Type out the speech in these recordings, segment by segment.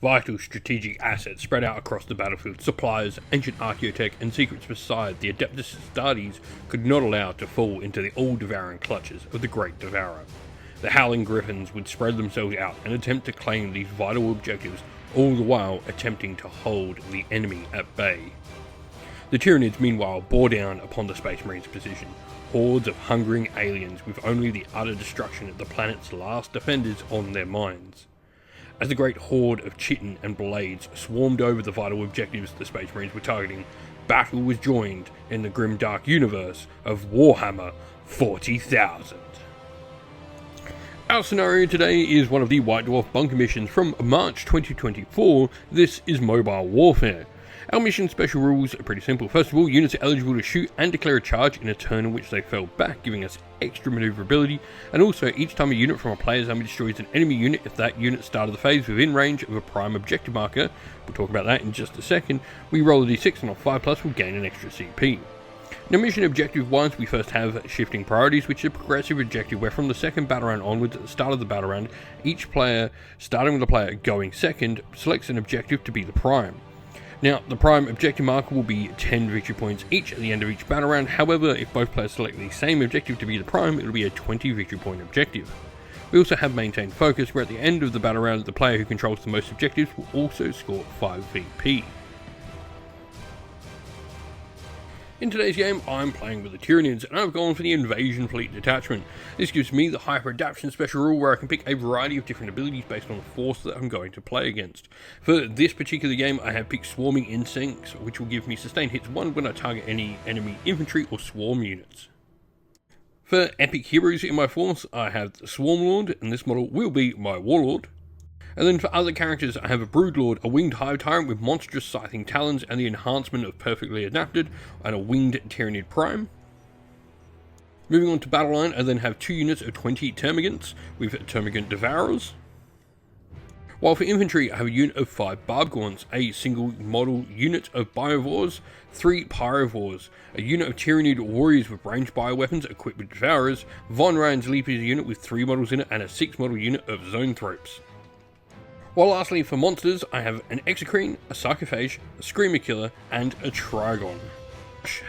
Vital strategic assets spread out across the battlefield, supplies, ancient archaeotech, and secrets beside the Adeptus Astartes could not allow to fall into the all-devouring clutches of the Great Devourer. The Howling Griffins would spread themselves out and attempt to claim these vital objectives, all the while attempting to hold the enemy at bay. The Tyranids meanwhile bore down upon the Space Marines' position, hordes of hungering aliens with only the utter destruction of the planet's last defenders on their minds. As the great horde of Chitin and Blades swarmed over the vital objectives the Space Marines were targeting, battle was joined in the grim dark universe of Warhammer 40,000. Our scenario today is one of the White Dwarf bunker missions from March 2024. This is Mobile Warfare. Our mission special rules are pretty simple. First of all, units are eligible to shoot and declare a charge in a turn in which they fell back, giving us extra maneuverability, and also each time a unit from a player's army destroys an enemy unit, if that unit started the phase within range of a prime objective marker, we'll talk about that in just a second, we roll a d6 and on 5+ we'll gain an extra CP. Now, mission objective wise, we first have shifting priorities, which is a progressive objective where from the second battle round onwards, at the start of the battle round, each player, starting with the player going second, selects an objective to be the prime. Now, the prime objective marker will be 10 victory points each at the end of each battle round. However, if both players select the same objective to be the prime, it will be a 20 victory point objective. We also have maintain focus, where at the end of the battle round, the player who controls the most objectives will also score 5 VP. In today's game, I'm playing with the Tyranids, and I've gone for the Invasion Fleet Detachment. This gives me the Hyper Adaptation special rule where I can pick a variety of different abilities based on the force that I'm going to play against. For this particular game, I have picked Swarming Insects, which will give me sustained hits 1 when I target any enemy infantry or swarm units. For Epic Heroes in my force, I have the Swarm Lord, and this model will be my Warlord. And then for other characters, I have a Broodlord, a Winged Hive Tyrant with monstrous scything talons and the enhancement of Perfectly Adapted, and a Winged Tyranid Prime. Moving on to battle line, I then have 2 units of 20 Termagants with Termagant Devourers. While for infantry, I have a unit of 5 Barbgorns, a single model unit of Biovores, 3 Pyrovores, a unit of Tyranid Warriors with ranged bioweapons equipped with Devourers, Von Ryan's Leapers unit with 3 models in it, and a 6 model unit of Zoanthropes. While lastly for monsters, I have an Exocrine, a Sarcophage, a Screamer Killer, and a Trigon.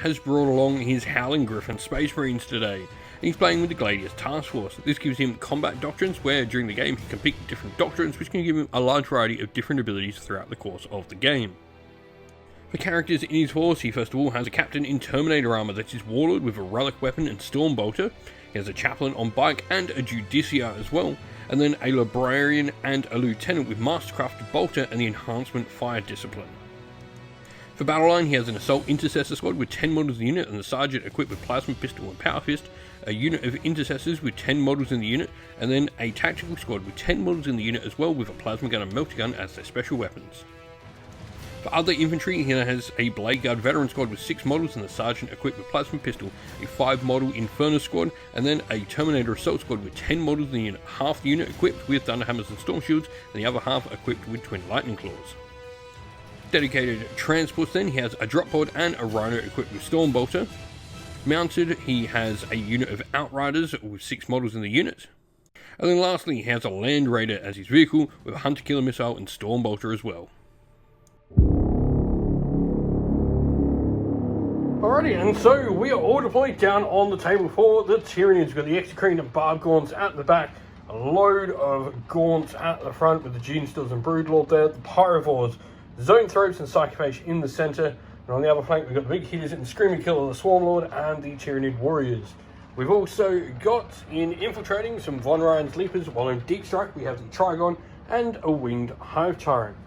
Has brought along his Howling Griffin Space Marines today, and he's playing with the Gladius Task Force. This gives him combat doctrines where during the game he can pick different doctrines which can give him a large variety of different abilities throughout the course of the game. For characters in his force, he first of all has a Captain in Terminator armor that is Warlord with a Relic Weapon and Storm Bolter. He has a Chaplain on bike and a Judicia as well, and then a Librarian and a Lieutenant with Mastercrafted Bolter and the enhancement Fire Discipline. For battle line, he has an Assault Intercessor squad with 10 models in the unit and the Sergeant equipped with Plasma Pistol and Power Fist, a unit of Intercessors with 10 models in the unit, and then a Tactical squad with 10 models in the unit as well with a Plasma Gun and Melter Gun as their special weapons. For other infantry, he has a Blade Guard Veteran squad with 6 models and the Sergeant equipped with Plasma Pistol, a 5 model Inferno squad, and then a Terminator Assault squad with 10 models in the unit, half the unit equipped with Thunderhammers and Storm Shields, and the other half equipped with Twin Lightning Claws. Dedicated transports then, he has a Drop Pod and a Rhino equipped with Storm Bolter. Mounted, he has a unit of Outriders with 6 models in the unit. And then lastly, he has a Land Raider as his vehicle with a Hunter Killer Missile and Storm Bolter as well. Alrighty, and so we are all deployed down on the table for the Tyranids. We've got the Exocrine and Barbgorns at the back, a load of Gaunts at the front with the Genestealers and Broodlord there, the Pyrovores, Zoanthropes and Sarcophage in the centre, and on the other flank we've got the big hitters in the Screaming Killer, the Swarm Lord, and the Tyranid Warriors. We've also got in infiltrating some Von Ryan's Leapers, while in Deep Strike we have the Trigon and a Winged Hive Tyrant.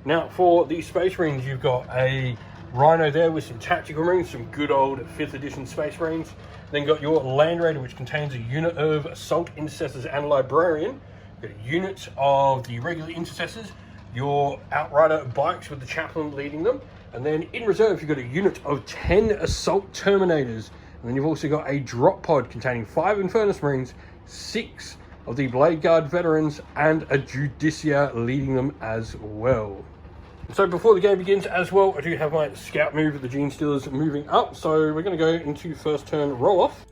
Now for the Space Marines, you've got a Rhino there with some Tactical Marines, some good old 5th edition Space Marines. Then got your Land Raider, which contains a unit of Assault Intercessors and Librarian. You've got a unit of the regular Intercessors, your Outrider bikes with the Chaplain leading them. And then in reserve, you've got a unit of 10 Assault Terminators. And then you've also got a Drop Pod containing 5 Infernus Marines, 6 of the Blade Guard Veterans, and a Judicia leading them as well. So before the game begins as well, I do have my scout move with the Genestealers moving up. So we're going to go into first turn roll off.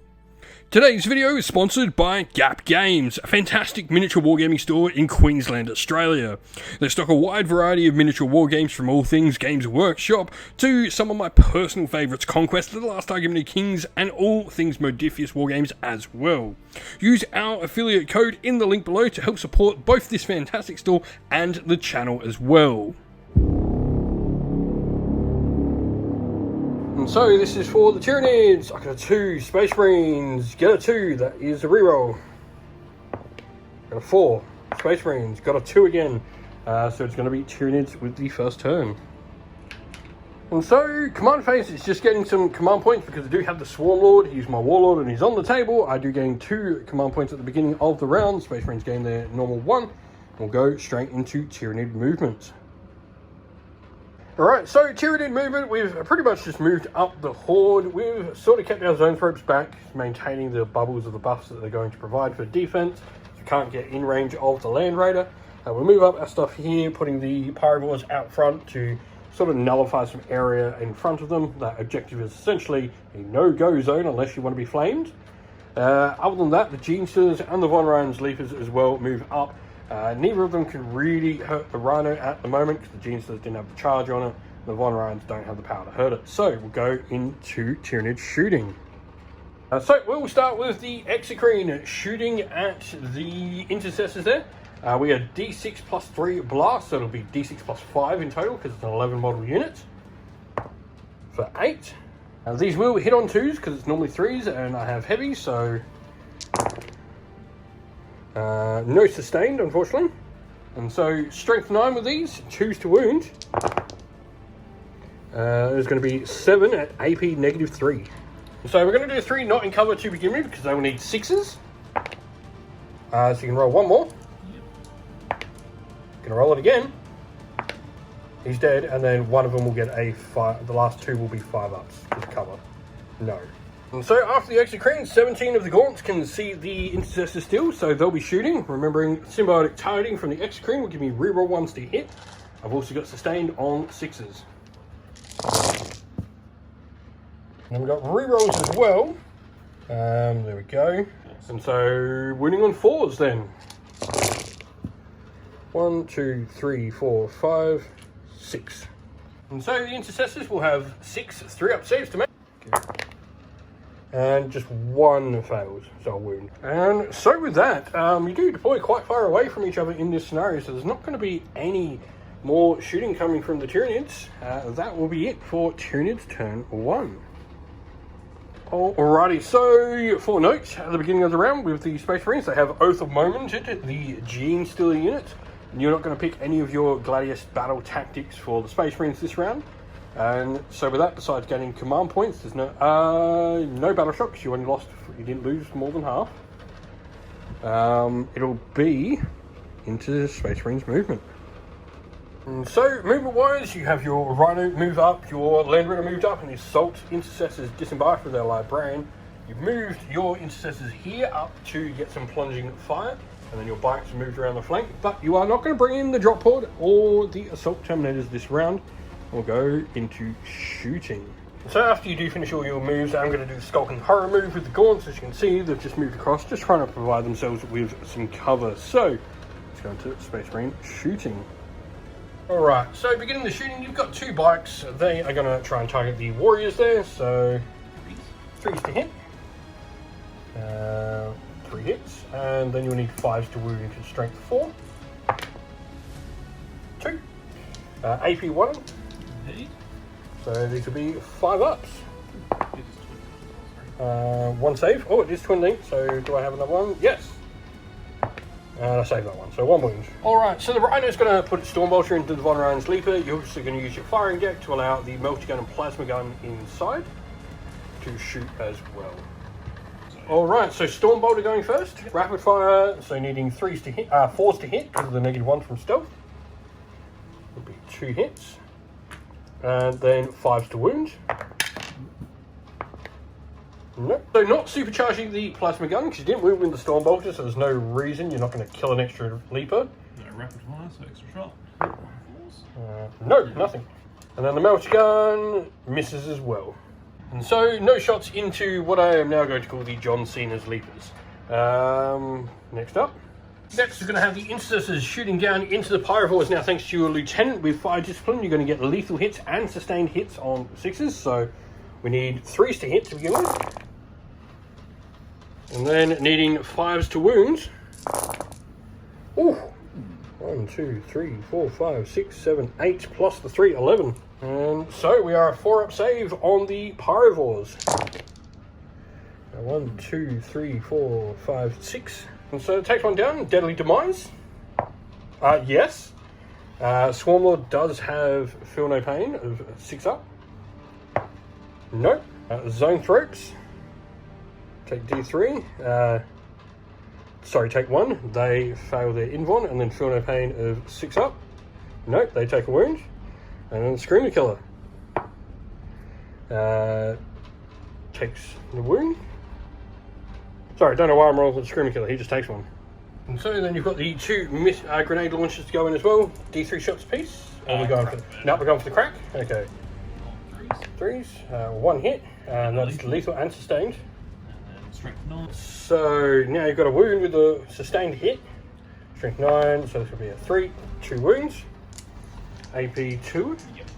Today's video is sponsored by Gap Games, a fantastic miniature wargaming store in Queensland, Australia. They stock a wide variety of miniature wargames from all things Games Workshop to some of my personal favourites, Conquest, The Last Argument of Kings, and all things Modifius wargames as well. Use our affiliate code in the link below to help support both this fantastic store and the channel as well. And so this is for the Tyranids. I got a 2 Space Marines, get a 2, that is a reroll. Got a 4 Space Marines, got a 2 again. So it's going to be Tyranids with the first turn. And so command phase is just getting some command points because I do have the Swarm Lord. He's my Warlord and he's on the table. I do gain 2 command points at the beginning of the round. Space Marines gain their normal 1. We'll go straight into Tyranid movement. Alright, so Tyranid movement, we've pretty much just moved up the Horde. We've sort of kept our zone ropes back, maintaining the bubbles of the buffs that they're going to provide for defense. You can't get in range of the Land Raider. We'll move up our stuff here, putting the Pyrovores out front to sort of nullify some area in front of them. That objective is essentially a no-go zone unless you want to be flamed. Other than that, the Genesters and the Von Ryan's Leapers as well move up. Neither of them can really hurt the Rhino at the moment because the Genesters didn't have the charge on it. The Von Ryans don't have the power to hurt it. So we'll go into Tyranid shooting. So we'll start with the Exocrine shooting at the Intercessors there. We are D6 plus 3 blast, so it'll be D6 plus 5 in total because it's an 11 model unit. For 8. These will hit on 2s because it's normally 3s and I have heavy, so no sustained, unfortunately. And so strength 9 with these, 2s to wound. There's going to be 7 at AP negative 3. So we're going to do 3 not in cover to begin with because they will need 6s. So you can roll 1 more. Going to roll it again. He's dead, and then one of them will get a 5. The last 2 will be 5 ups to cover. No. And so after the Exocrine, 17 of the Gaunts can see the Intercessor still, so they'll be shooting. Remembering symbiotic targeting from the Exocrine will give me reroll 1s to hit. I've also got sustained on 6s. And we've got rerolls as well. There we go. And so winning on 4s then. 1, 2, 3, 4, 5, 6. And so the Intercessors will have 6 3-up saves to make. And just 1 fails, so a wound. And so with that, you do deploy quite far away from each other in this scenario, so there's not going to be any more shooting coming from the Tyranids. That will be it for Tyranids turn 1. Alrighty, so 4 notes at the beginning of the round with the Space Marines. They have Oath of Moment, the Genestealer unit. And you're not going to pick any of your Gladius battle tactics for the Space Marines this round. And so with that, besides getting command points, there's no battle shock because you didn't lose more than half. It'll be into Space Marines movement. And so movement wise, you have your Rhino move up, your Land Raider moved up, and the Assault Intercessors disembark with their librarian. You've moved your Intercessors here up to get some plunging fire, and then your bikes moved around the flank, but you are not going to bring in the drop pod or the Assault Terminators this round. We'll go into shooting. So after you do finish all your moves, I'm going to do the Skulking Horror move with the Gaunts. As you can see, they've just moved across, just trying to provide themselves with some cover. So let's go into Space Marine shooting. Alright, so beginning the shooting, you've got 2 bikes. They are going to try and target the warriors there, so 3s to hit. 3 hits, and then you'll need 5s to wound into strength 4. 2. AP 1. So these will be 5 ups. 1 save. Oh, it is twin link, so do I have another one? Yes. And I saved that one, so 1 wound. Alright, so the Rhino's going to put its Stormbolter into the Von Ryan's Leaper. You're also going to use your firing deck to allow the Melter Gun and Plasma Gun inside to shoot as well. Alright, so Stormbolter going first. Rapid fire, so needing 3s to hit, 4s to hit because of the -1 from stealth. Would be 2 hits. And then 5s to wound. Nope. So not supercharging the plasma gun because you didn't wound with the Stormbolter, so there's no reason you're not going to kill an extra Leaper. No rapid fire, so extra shot. No, nothing. And then the Melter Gun misses as well. And so, no shots into what I am now going to call the John Cena's Leapers. Next up. Next, we're going to have the Intercessors shooting down into the Pyrovores. Now, thanks to your Lieutenant with Fire Discipline, you're going to get lethal hits and sustained hits on 6s. So, we need 3s to hit to begin with. And then needing 5s to wound. Ooh! 1, 2, 3, 4, 5, 6, 7, 8 plus the 3, 11. And so we are a 4-up save on the Pyrovores. 1, 2, 3, 4, 5, 6. And so it takes one down. Deadly Demise. Yes. Swarmlord does have Feel No Pain of 6-up. Nope. Zone Thropes. Take D3. Sorry, take 1. They fail their Invon and then Feel No Pain of 6-up. Nope, they take a wound. And then Screamer Killer takes the wound. Sorry, don't know why I'm rolling with the Screamer Killer, he just takes one. And so then you've got the 2 grenade launchers to go in as well. D3 shots apiece. Or we're going for we're going for the crack. Okay. 3s. 1 hit. And that's lethal and sustained. Strength 9. So now you've got a wound with a sustained hit. Strength 9, so this will be a 3. 2 wounds. AP 2. Yep.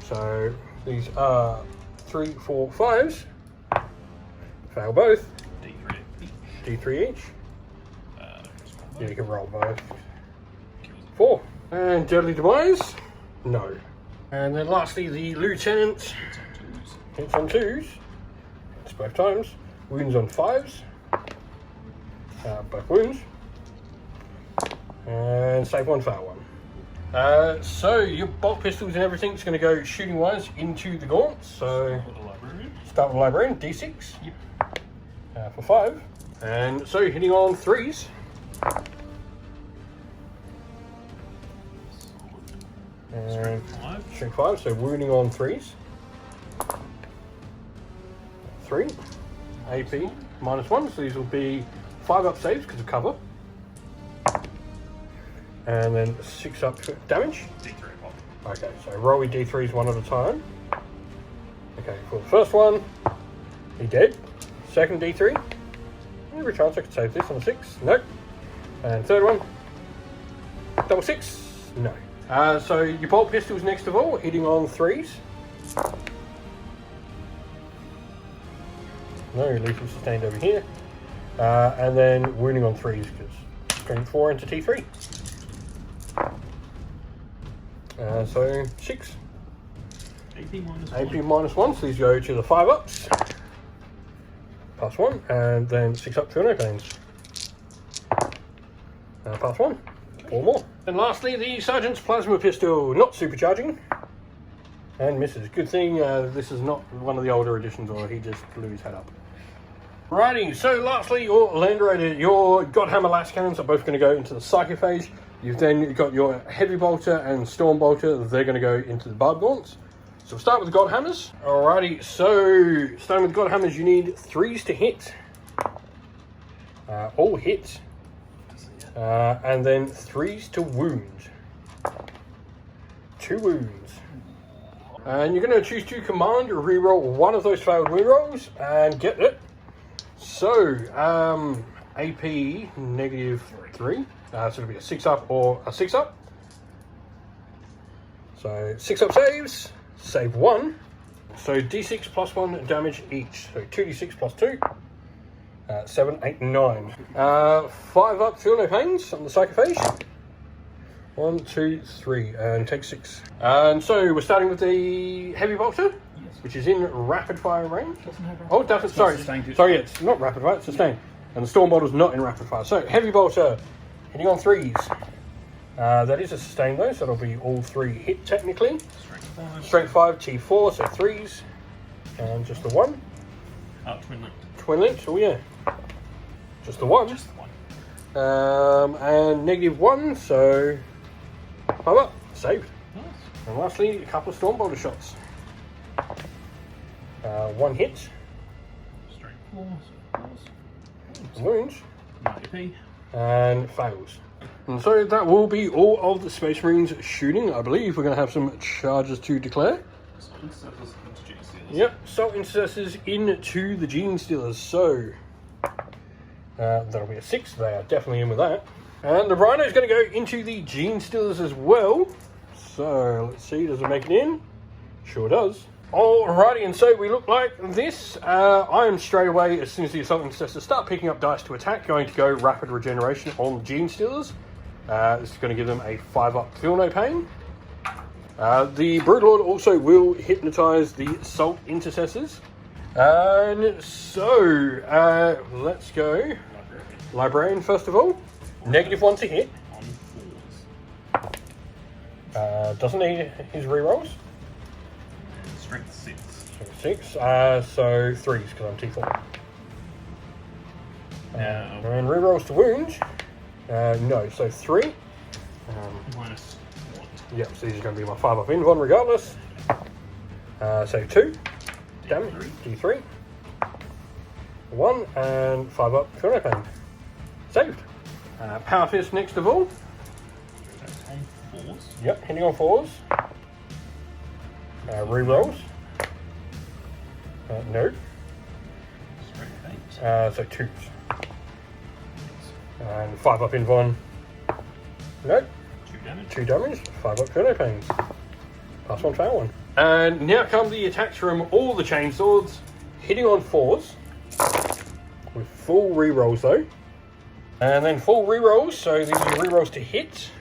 So these are 3, 4, 5s. Fail both. D3 each. D3 each. Yeah, you can roll both. 4. And Deadly Demise? No. And then lastly, the Lieutenant. Hits on 2s. It's both times. Wounds on 5s. Both wounds. And save 1, fail 1. So your bolt pistols and everything is going to go shooting wise into the gaunt. So start with the librarian, D6. Yep. For 5. And so hitting on 3s. And strength 5, so wounding on 3s. 3. AP -1, so these will be 5-up saves because of cover. And then 6-up damage. D3 pop. Okay, so roll your D3s one at a time. Okay, for the first one, he dead. Second D3. Every chance I could save this on a 6. Nope. And third one, double 6. No. So your bolt pistols next of all, hitting on 3s. No lethal sustained over here. And then wounding on 3s because strength 4 into T3. So 6. AP -1, so these go to the 5-ups. +1, and then 6-up Feel No Pains. +1. 4 more. And lastly, the Sergeant's Plasma Pistol, not supercharging. And misses. Good thing this is not one of the older editions, or he just blew his head up. Righty, so lastly, your Land Raider, your Godhammer Last Cannons are both going to go into the Psychophage. You've then got your Heavy Bolter and Storm Bolter, they're going to go into the Barb Gaunts. So we'll start with the Godhammers. Alrighty, so starting with the Godhammers, you need 3s to hit. All hit. And then 3s to wound. 2 wounds. And you're going to choose to command or reroll one of those failed wound rolls and get it. So, AP -3. So it'll be a 6-up or a 6-up. So 6-up saves, save 1. So D6 +1 damage each. So 2D6 +2. 7, 8, 9. 5-up Feel No Pains on the Psychophage. 1, 2, 3, and take 6. And so we're starting with the Heavy Bolter, which is in rapid fire range. Oh, it doesn't. Sorry, it's not rapid fire, it's sustained. And the Storm Bolter's not in rapid fire. So Heavy Bolter, hitting on 3s. That is a sustain though, so it'll be all 3 hit technically. Strength 5, T4, so 3s. And just the 1. Twin link. Twin linked, oh yeah. Just the 1. Just the 1. And -1, so 5-up, saved. Nice. And lastly, a couple of Storm Bolter shots. 1 hit. Strength 4. Wounds. 90p. And fails. And so that will be all of the Space Marines shooting. I believe we're going to have some charges to declare. So interceptors into Gene Stealers. Yep, Salt Intercessors into the Gene Stealers. So that'll be a 6. They are definitely in with that. And the Rhino is going to go into the Gene Stealers as well. So let's see, does it make it in? Sure does. Alrighty, and so we look like this. I am straight away, as soon as the Assault Intercessors start picking up dice to attack, going to go Rapid Regeneration on the Gene Stealers. This is going to give them a 5-up Feel No Pain. The Broodlord also will hypnotise the Salt Intercessors. And so, let's go. Librarian first of all. -1 to hit. On 4s. Doesn't need his rerolls. Strength 6. 6. So 3s because I'm T4. And rerolls to wound. No, so 3. -1. Yep, so these are going to be my 5-up Invon regardless. So 2 damage, D3. 1 and 5-up Feel No Pain. Saved. Power Fist next of all. On 4s. Yep, hitting on 4s. Rerolls. No. Strength 8. So 2s. And 5-up Invon. No. 2 damage. 2 damage, 5-up Feel No Pains. Pass 1, fail 1. And now come the attacks from all the chainswords, hitting on 4s, with full rerolls though. And then full rerolls, so these are your rerolls to hit.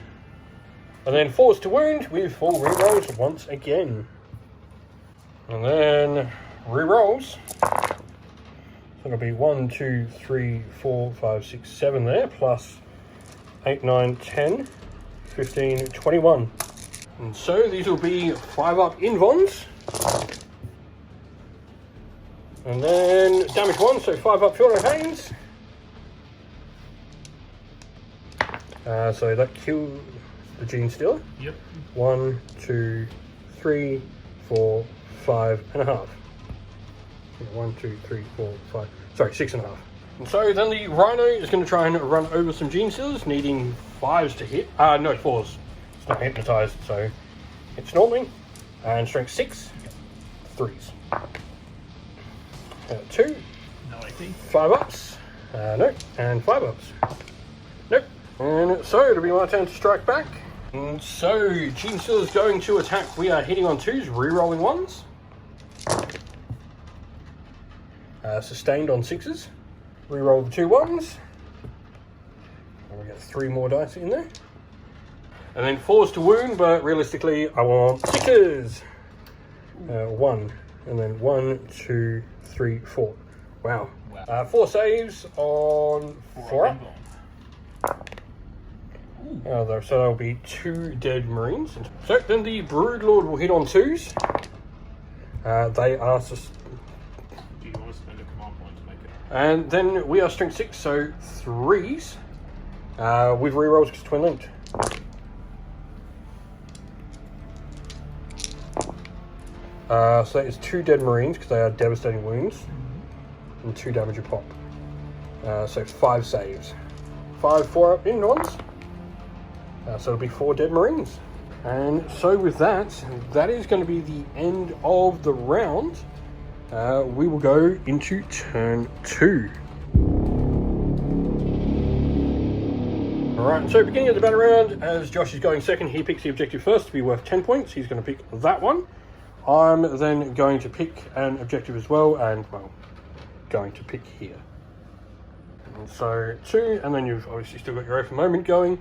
And then 4s to wound with full rerolls once again. And then rerolls. So it'll be 1, 2, 3, 4, 5, 6, 7 there, plus 8, 9, 10. 15, 21. And so these will be 5-up Invons. And then damage 1, so 5-up Feel No Pains. So that kills the Gene Stealer. Yep. 1, 2, 3, 4, 5.5. 1, 2, 3, 4, 5. Sorry, 6.5. And so then the Rhino is going to try and run over some Gene Stealers, needing 5s to hit. No, 4s. It's not hypnotised, so it's normally. And strength 6, 3s. 2, No AP. 5-ups. No, and 5-ups. Nope. And so it'll be my turn to strike back. And so Gene Stealer's going to attack. We are hitting on 2s, re-rolling 1s. Sustained on 6s. Reroll the 2 1s. And we get 3 more dice in there. And then 4s to wound, but realistically I want 6s. 1. And then 1, 2, 3, 4. Wow. 4 saves on 4-up. So there'll be 2 dead Marines. So then the Broodlord will hit on 2s. They are... Do you want to spend a command point to make it? And then we are strength 6, so 3s. With rerolls because twin linked. So that is 2 dead Marines because they are devastating wounds. And 2 damage a pop. So it's 5 saves. 5 4-up in ones. So it'll be 4 dead Marines. And so with that, that is going to be the end of the round. We will go into turn 2. Alright, so beginning of the battle round, as Josh is going second, he picks the objective first to be worth 10 points. He's going to pick that one. I'm then going to pick an objective as well, and, well, going to pick here. And so 2, and then you've obviously still got your open moment going.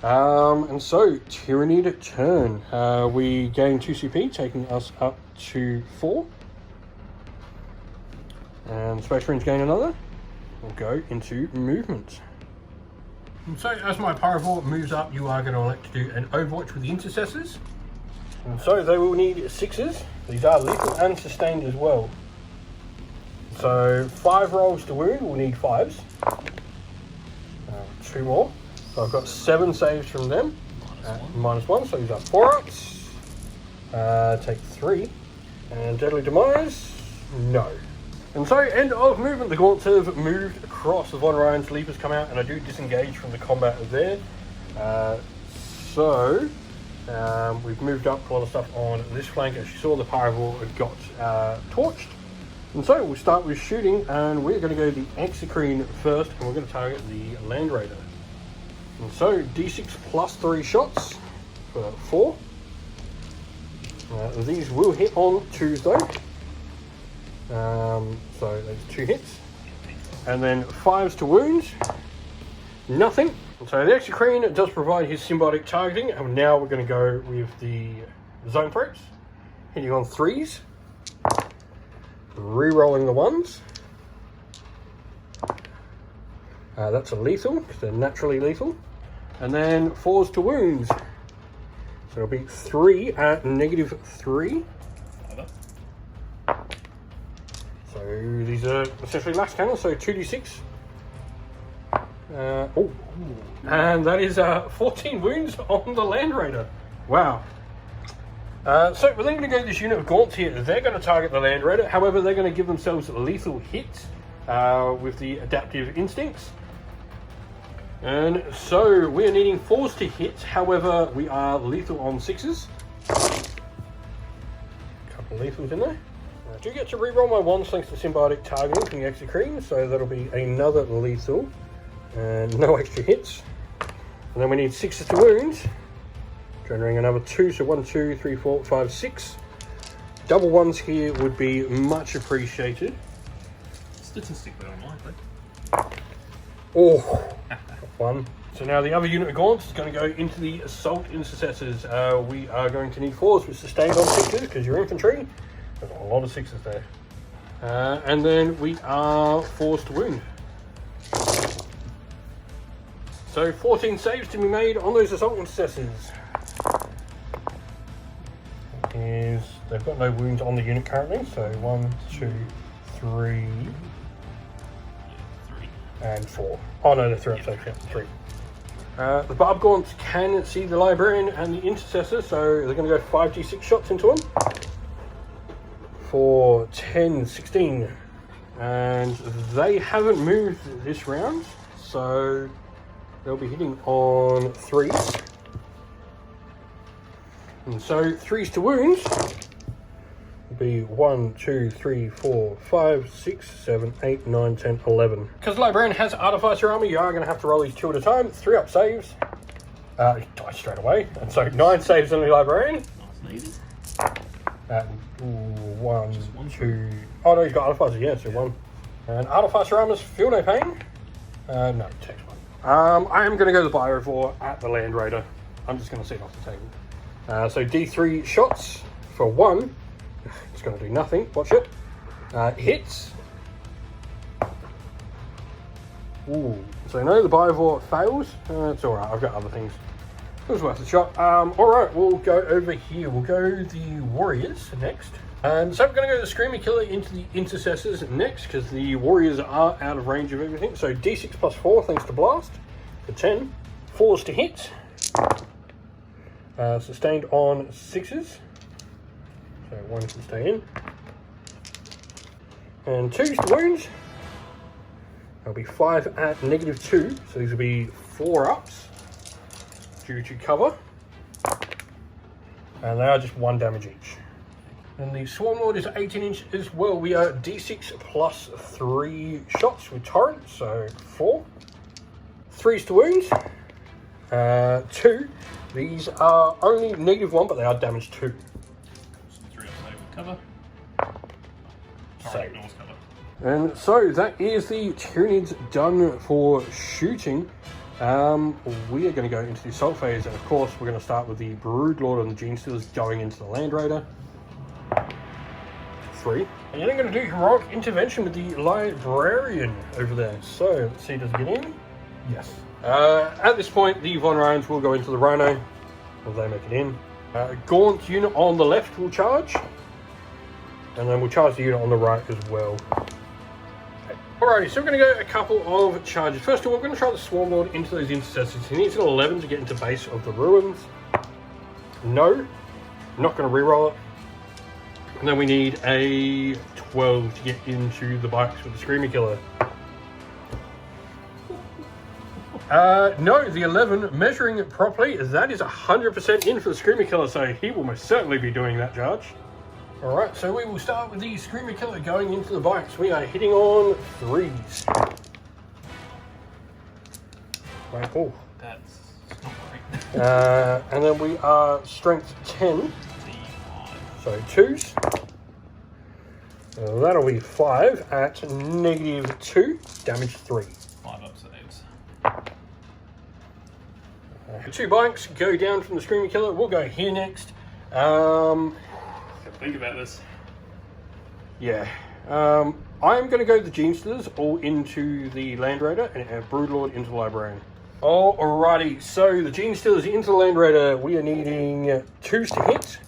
And so, Tyrannid turn. We gain 2 CP, taking us up to 4. And Space Marines gain another. We'll go into movement. And so, as my Pyrovore moves up, you are going to elect to do an Overwatch with the Intercessors. And so, they will need 6s. These are lethal and sustained as well. So, 5 rolls to wound, we'll need 5s. 2 more. So I've got 7 saves from them. -1, so these are 4-ups. Take 3. And Deadly Demise, no. And so, end of movement. The Gaunts have moved across. The Von Ryan's Leapers come out, and I do disengage from the combat there. So, We've moved up a lot of stuff on this flank. As you saw, the Pyrevore got torched. And so we'll start with shooting, and we're going to go the Exocrine first, and we're going to target the Land Raider. And so D6 plus 3 shots for 4. These will hit on 2s though. So there's 2 hits. And then 5s to wounds. Nothing. So the Exocrine does provide his symbiotic targeting, and now we're going to go with the zone threats. Hitting on 3s. Re-rolling the 1s. That's a lethal, because they're naturally lethal. And then 4s to wounds. So it'll be 3 at -3. So these are essentially lash cannons, so 2d6. And that is 14 wounds on the Land Raider. Wow. So we're then going to go this unit of Gaunts here. They're going to target the Land Raider. However, they're going to give themselves lethal hits with the adaptive instincts. And so we're needing 4s to hit. However, we are lethal on 6s. Couple lethals in there. I do get to reroll my 1s thanks to symbiotic targeting from the Exocrine, so that'll be another lethal. And no extra hits. And then we need 6s to wounds. Generating another 2, so 1, 2, 3, 4, 5, 6. Double 1s here would be much appreciated. Statistically unlikely. Oh, 1. So now the other unit of Gaunts is going to go into the Assault Intercessors. We are going to need 4s with sustained on 6s because you're infantry. There's a lot of 6s there. And then we are 4s to wound. So 14 saves to be made on those Assault Intercessors. They've got no wounds on the unit currently, so 1, 2, 3, and 4. Oh no, they're 3 up safe, yeah, 3. The Barb Gaunts can see the Librarian and the Intercessor, so they're going to go 5d6 shots into them. For 10, 16. And they haven't moved this round, so they'll be hitting on 3s. And so 3s to wounds will be 1, 2, 3, 4, 5, 6, 7, 8, 9, 10, 11. Because Librarian has Artificer Armor, you are going to have to roll these 2 at a time. 3 up saves. Die straight away. And so 9 saves on the Librarian. Nice and easy. 1, 2. Oh no, he's got Artificer, yeah, so 1. And Artificer Armor's feel no pain. No, it takes 1. I am going to go the Pyrevore at the Land Raider. I'm just going to sit off the table. So D3 shots for 1. It's going to do nothing. Watch it. Hits. Ooh. So no, the Pyrevore fails. It's alright, I've got other things. It was worth a shot. Alright, we'll go over here. We'll go the Warriors next. So we're going to go the Screaming Killer into the Intercessors next, because the Warriors are out of range of everything. So D6 plus 4 thanks to Blast for 10. 4s to hit. Sustained on 6s. So 1 can stay in. And 2s to wounds. That'll be 5 at -2. So these will be 4 ups due to cover. And they are just 1 damage each. And the Swarm Lord is 18 inch as well. We are D6 plus 3 shots with Torrent, so 4. 3s to wounds. 2. These are only -1, but they are damage 2. So 3 up save with cover. Save. Ignores cover. And so that is the Tyranids done for shooting. We are going to go into the assault phase, and of course we're going to start with the Broodlord and the Gene Stealers going into the Land Raider. 3. And you're then going to do heroic intervention with the Librarian over there. So let's see, does it get in? Yes. At this point, the Von Ryans will go into the Rhino. Will they make it in? Gaunt unit on the left will charge. And then we'll charge the unit on the right as well. Okay. Alrighty, so we're going to go a couple of charges. First of all, we're going to try the Swarm Lord into those Intercessors. He needs an 11 to get into base of the Ruins. No. Not going to reroll it. And then we need a 12 to get into the bikes with the Screaming Killer. No, the 11, measuring it properly, that is 100% in for the Screamer Killer, so he will most certainly be doing that charge. Alright, so we will start with the Screamer Killer going into the bikes. We are hitting on 3s. Right, oh. That's not great. And then we are strength 10. D5. So 2s. That'll be 5 at -2, damage 3. 5 up saves. 2 bikes go down from the Screamer Killer. We'll go here next. Think about this. Yeah. I'm going to go the Genestealers all into the Land Raider and Broodlord into the Librarian. Alrighty, so the Genestealers into the Land Raider, we are needing 2s to hit.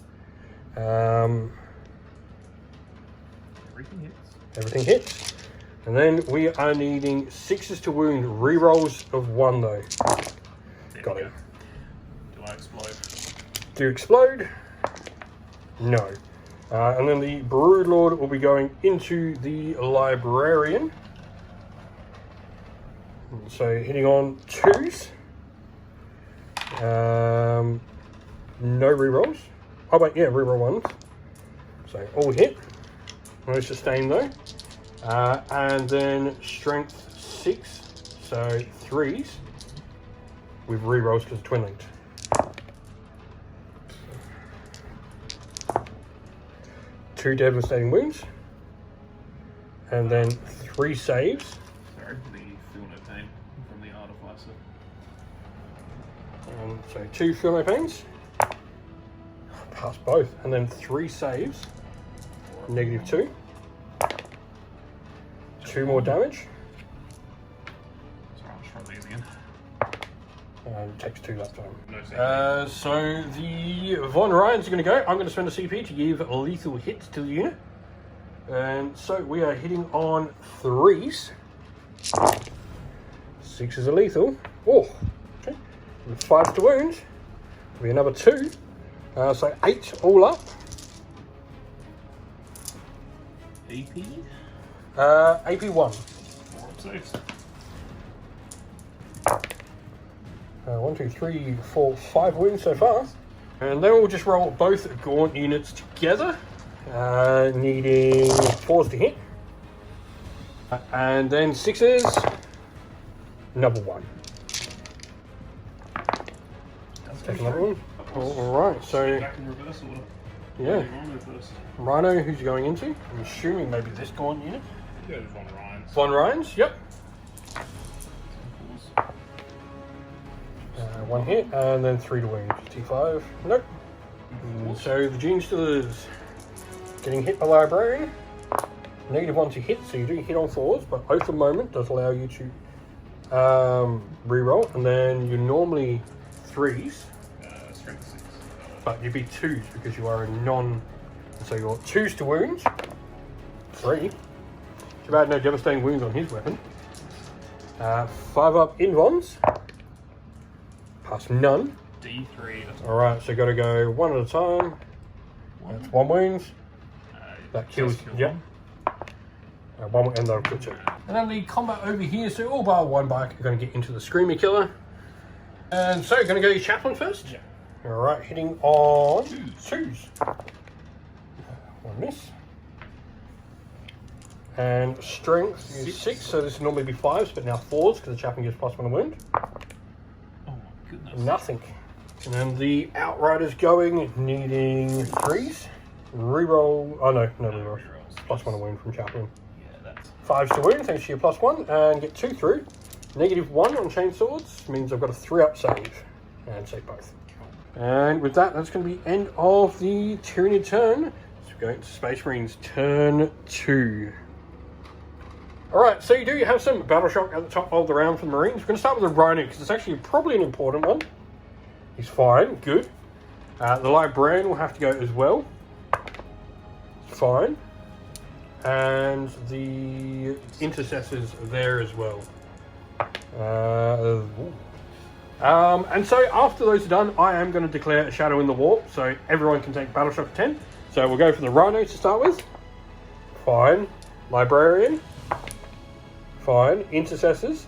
Everything hits. Everything hits. And then we are needing 6s to wound. Rerolls of 1 though. There Got we it. go. Do I explode? Do you explode? No. And then the Broodlord will be going into the Librarian. So hitting on 2s. No rerolls. Oh wait, yeah, reroll 1s. So all hit. No sustain though. And then strength 6. So 3s. With rerolls because twin linked. 2 devastating wounds. And then 3 saves. Sorry, the feel no pain from the artificer. So 2 feel no pains. Pass both. And then 3 saves. -2. 2 more damage. Sorry, I'll just run these again. And it takes 2 that time. No save. So the Von Ryans are going to go. I'm going to spend a CP to give lethal hits to the unit. And so we are hitting on 3s. 6 is a lethal. Oh, okay. And 5 to wound. Will be another 2. So 8 all up. AP? AP 1. 4 up saves. 1, 2, 3, 4, 5 wounds so far. And then we'll just roll both Gaunt units together. Needing 4s to hit. And then 6s. Another 1. Take another one. Alright, so Back in reverse order. yeah. Rhino first. Rhino, who's going into? I'm assuming maybe this Gaunt unit. Go to Von Ryan's. Von Ryans, yep. 1 hit, and then 3 to wound. T5, nope. So the Genestealers getting hit by Librarian. -1 to hit, so you do hit on 4s, but Oath of Moment does allow you to reroll, and then you're normally 3s, Strength 6. but you'd be 2s because you are a non. So you're 2s to wounds. 3. Too bad no devastating wounds on his weapon. 5 up in Vons. Pass none. D3. That's Alright, so gotta go 1 at a time. That's 1 wound. That kills. just kill Yep. 1 and that'll kill 2. And then the combat over here, so all bar 1 bike are going to get into the Screamer Killer. And so, going to go Chaplain first? Yeah. Alright, hitting on 2s. 1 miss. And strength is 6, so this would normally be 5s, but now 4s because the Chaplain gives +1 a wound. Oh my goodness. Nothing. And then the Outriders going, needing 3s. Reroll. Oh no, no reroll. +1 a wound from Chaplain. Yeah, that's 5s to wound, thanks to your +1, and get 2 through. -1 on Chainswords means I've got a 3 up save. And save both. And with that, that's going to be end of the Tyranid turn. So we're going to Space Marines turn 2. Alright, so you do have some Battle Shock at the top of the round for the Marines. We're going to start with the Rhino, because it's actually probably an important one. He's fine, good. The Librarian will have to go as well. Fine. And the Intercessors there as well. And so after those are done, I am going to declare a Shadow in the Warp, so everyone can take Battle Shock 10. So we'll go for the Rhino to start with. Fine. Librarian. Fine. Intercessors.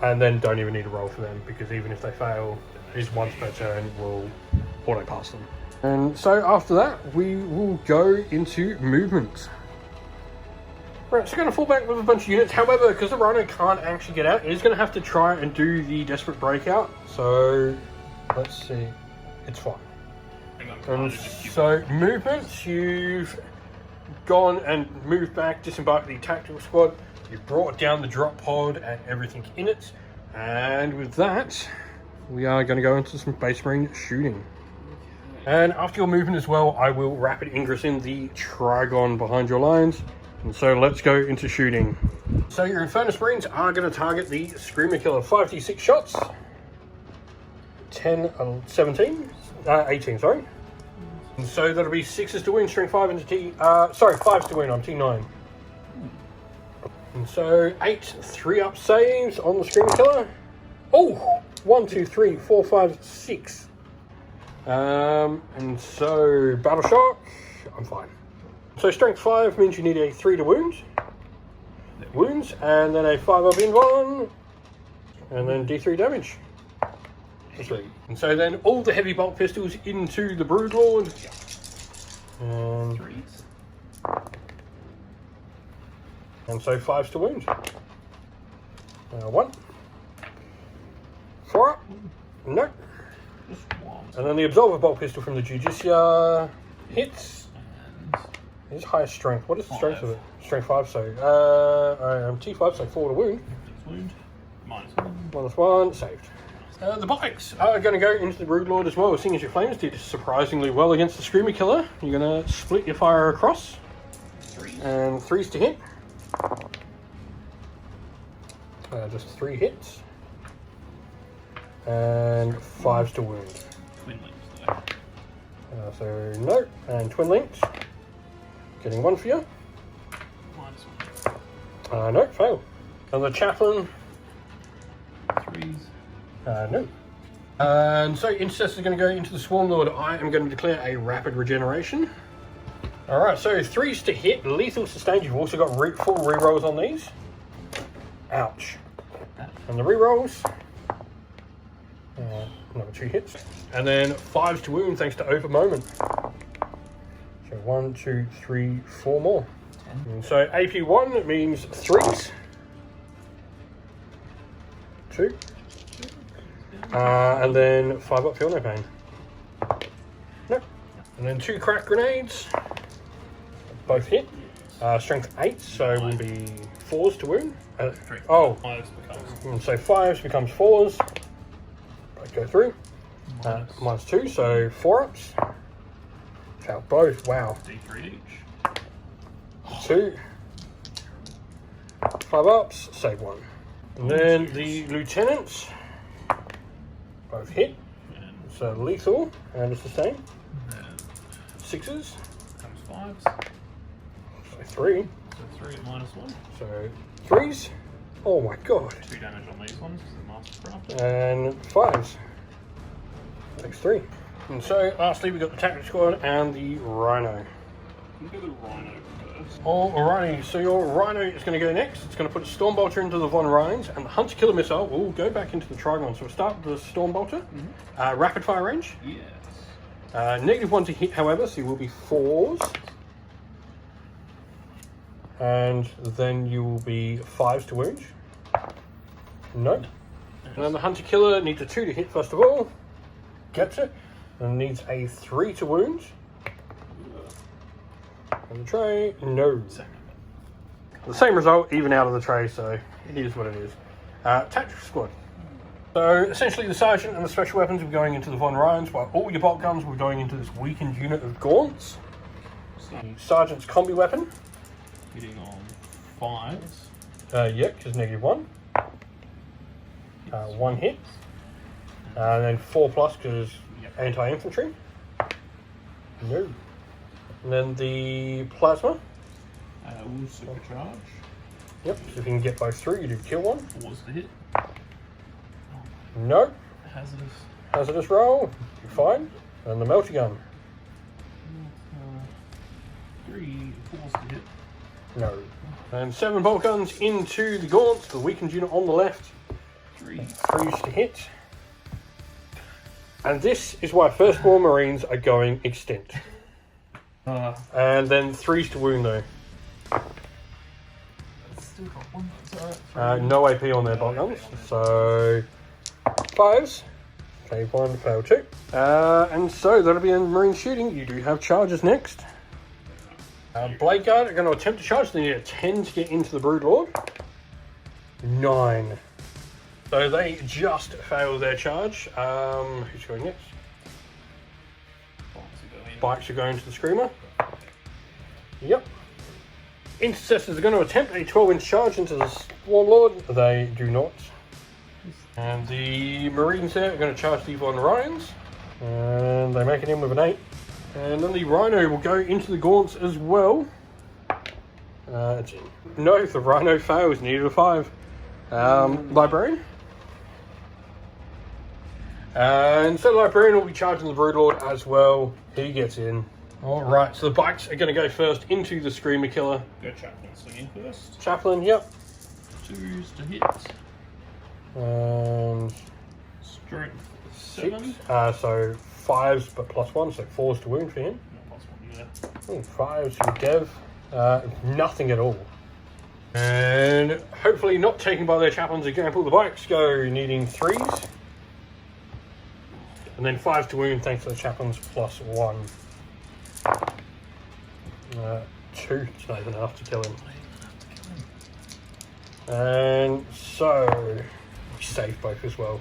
and then don't even need to roll for them, because even if they fail, is once per turn will auto pass them. And so after that, we will go into movement. Right, so going to fall back with a bunch of units. However, because the Rhino can't actually get out, it is going to have to try and do the Desperate Breakout. So let's see, it's fine. And so movements, you've gone and moved back, disembarked the tactical squad. You've brought down the drop pod and everything in it. And with that, we are going to go into some base marine shooting. And after your movement as well, I will rapid ingress in the Trigon behind your lines. And so let's go into shooting. So your Infernus Marines are going to target the Screamer Killer. 5d6 shots. 10, 17, 18, sorry. And so that'll be 6s to win, strength 5 into T, sorry, 5s to win, I'm T9. And so 8 3-up saves on the Screamer Killer. Oh, 1, 2, 3, 4, 5, 6. And so Battle Shock, I'm fine. So strength 5 means you need a 3 to wounds, and then a 5-up in 1, and then D3 damage. 3. And so then all the heavy bolt pistols into the Broodlord. And so 5s to wound. 1. 4 up. No. And then the Absolver bolt pistol from the Judicia hits. It's highest strength. What is the strength of it? Strength 5, so T5, so 4 to wound. Wound. -1, saved. The bikes are going to go into the Broodlord as well, seeing as your flames did surprisingly well against the Screamer Killer. You're going to split your fire across. 3. And 3s to hit. Just 3 hits. And 5s to wound. Twin links though. So no, and twin links. Getting 1 for you. -1. No, fail. And the Chaplain. 3s. No. And so Intercessor is going to go into the Swarm Lord. I am going to declare a rapid regeneration. Alright, so 3s to hit, lethal sustained. You've also got full rerolls on these. Ouch. And the rerolls. Another 2 hits. And then 5s to wound thanks to Over Moment. So 1, 2, 3, 4 more. 10. And so AP1 means 3s. 2. And then 5 up, feel no pain. No. And then 2 crack grenades. Both hit. Strength 8, so will be 4s to wound. Oh, 5s becomes. so 5s becomes 4s. Both go through. -2, so 4 ups. Fail both, wow. D3 each. 2. 5 ups, save 1. And then the lieutenants. Both hit. So lethal and a sustain. 6s. Becomes 5s. So 3. So 3 at -1. So 3s. Oh my god. 2 damage on these ones because they're Mastercraft. And 5s. Takes 3. And so lastly we got the tactical squad and the Rhino. We'll go the Rhino first. Alrighty, so your Rhino is going to go next. It's going to put a Stormbolter into the Von Rhines, and the Hunter Killer Missile will go back into the Trigon. So we'll start with the Stormbolter. Rapid fire range. Yes. -1 to hit, however, so you will be 4s. And then you will be 5s to wound. No. And then the Hunter Killer needs a 2 to hit first of all. Gets it. And needs a 3 to wound. And the tray, no. The same result, even out of the tray, so it is what it is. Tactical squad. So essentially the Sergeant and the Special Weapons will be going into the Von Rhines, while all your bolt guns will be going into this weakened unit of Gaunts. The Sergeant's combi weapon. Hitting on 5s. Yeah, because -1. 1 hit. And then 4+ because anti-infantry. No. And then the Plasma. Will supercharge. Yep, so if you can get both through, you do kill 1. 4s to hit. No. Hazardous. Hazardous roll. You're fine. And the Melty Gun. 3 4s to hit. No. And 7 bolt guns into the Gaunts, the weakened unit on the left. 3s to hit. And this is why firstborn Marines are going extinct. And then 3s to wound though. Still got one. Right? No AP on their bolt guns, so 5s. Save 1, fail 2. And so that'll be in Marine shooting. You do have charges next. Blade Guard are going to attempt to charge. They need a 10 to get into the Broodlord. 9. So they just fail their charge. Who's going next? Bikes are going to the Screamer. Yep. Intercessors are going to attempt a 12-inch charge into the Swarmlord. They do not. And the Marines there are going to charge the Von Ryans. And they make it in with an 8. And then the Rhino will go into the Gaunts as well. It's in. No, the Rhino fails, needed a 5. Librarian. And so Librarian will be charging the Broodlord as well. He gets in. Alright, so the bikes are going to go first into the Screamer Killer. Go Chaplain swinging first. Chaplain, yep. 2s to hit. And Strength 6. 7. So 5s but +1, so 4s to wound for him. No, +1, yeah. 5s to Dev. Nothing at all. And hopefully not taken by their Chaplain's example, the bikes go needing 3s. And then 5s to wound thanks to the Chaplain's +1. 2, it's not even enough to kill him. And so we save both as well.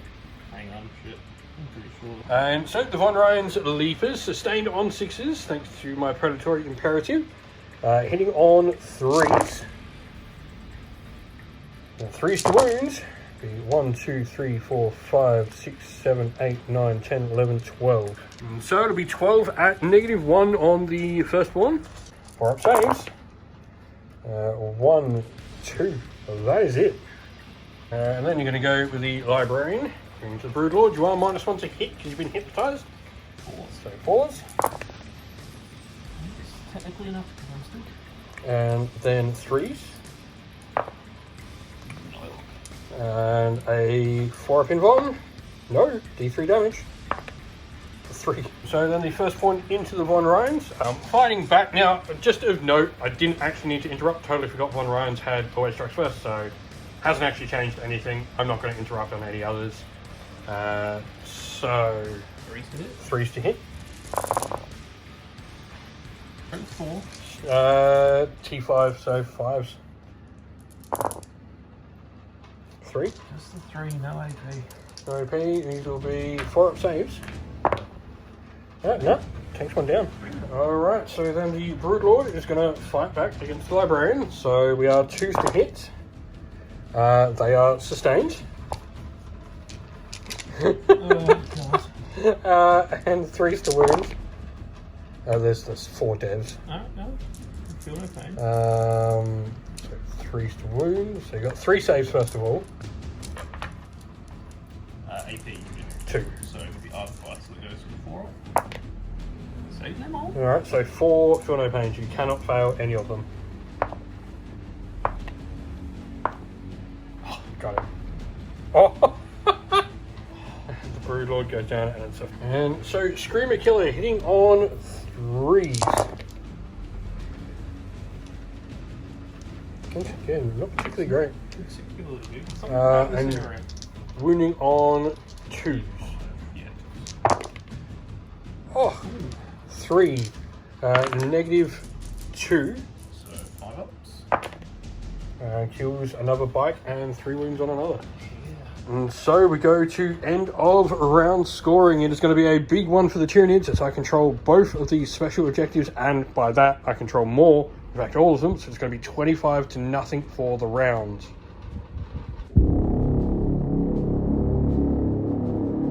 Hang on, shit. I'm pretty sure. And so the Von Ryan's Leapers sustained on 6s thanks to my predatory imperative. Hitting on 3s. And 3s to wound. Be 1, 2, 3, 4, 5, 6, 7, 8, 9, 10, 11, 12. And so it'll be 12 at -1 on the firstborn. 4 up saves. 1, 2. Well, that is it. And then you're going to go with the Librarian. Going to the Broodlord. You are -1 to hit because you've been hypnotized. 4. So 4s. It's technically enough because I'm still. And then 3s. And a 4-up Von. No, D3 damage. 3. So then the first point into the Von Ryans. Fighting back. Now, just of note, I didn't actually need to interrupt. Totally forgot Von Ryans had always strikes first, so hasn't actually changed anything. I'm not going to interrupt on any others. So 3s to hit. 3s to hit. 4. T5, so 5s. 3. Just the 3, no AP. No AP, these will be 4-up saves. No, takes one down. Alright, so then the Broodlord is going to fight back against the Librarian. So we are 2s to hit. They are sustained. Oh, God. And 3s to wound. There's 4 devs. No, I feel no pain. So 3s to wound. So you got 3 saves first of all. AP, you do. 2. So the artifice that goes for 4 up. Save them all. Alright, so 4 feel no pains. You cannot fail any of them. Got it. Oh! The Broodlord goes down and it's and so Screamer Killer hitting on 3s. Again, not particularly great. And wounding on 2s. Yeah. Oh, 3. -2. So 5 ups. Kills another bike and 3 wounds on another. And so we go to end of round scoring. It is going to be a big one for the Tyranids as I control both of these special objectives, and by that I control more, in fact all of them, so it's going to be 25-0 for the round.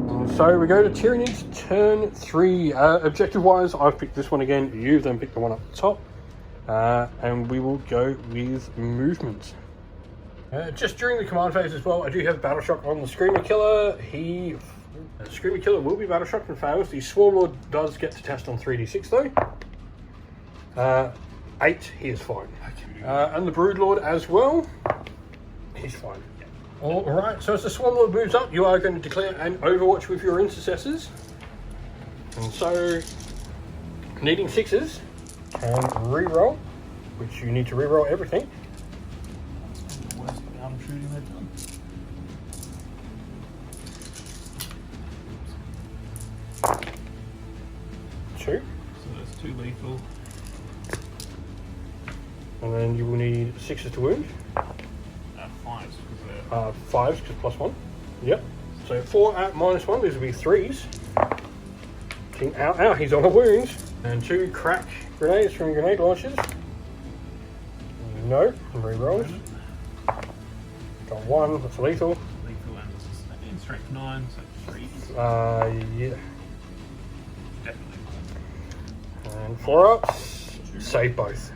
And so we go to Tyranids turn 3. Objective wise, I've picked this one again, you've then picked the one up the top. And we will go with movement. Just during the command phase as well, I do have Battle Shock on the Screamer Killer. Screamer Killer will be Battle Shocked and fails. The Swarmlord does get to test on 3d6 though. 8, he is fine. And the Broodlord as well, he's fine. Alright, so as the Swarm Lord moves up, you are going to declare an Overwatch with your intercessors. And so, needing 6s, can re-roll, which you need to re-roll everything. The worst gun shooting they've done. Two. So that's 2 lethal. And then you will need 6s to wound. 5s because they're 5s, because +1. Yep. So 4 at -1, these will be 3s. King, ow, ow, he's on a wound. And 2 crack grenades from grenade launchers. No, re-rolls. Got 1, that's lethal. lethal and strength 9, so 3s. Yeah. Definitely. And 4 ups. Save both.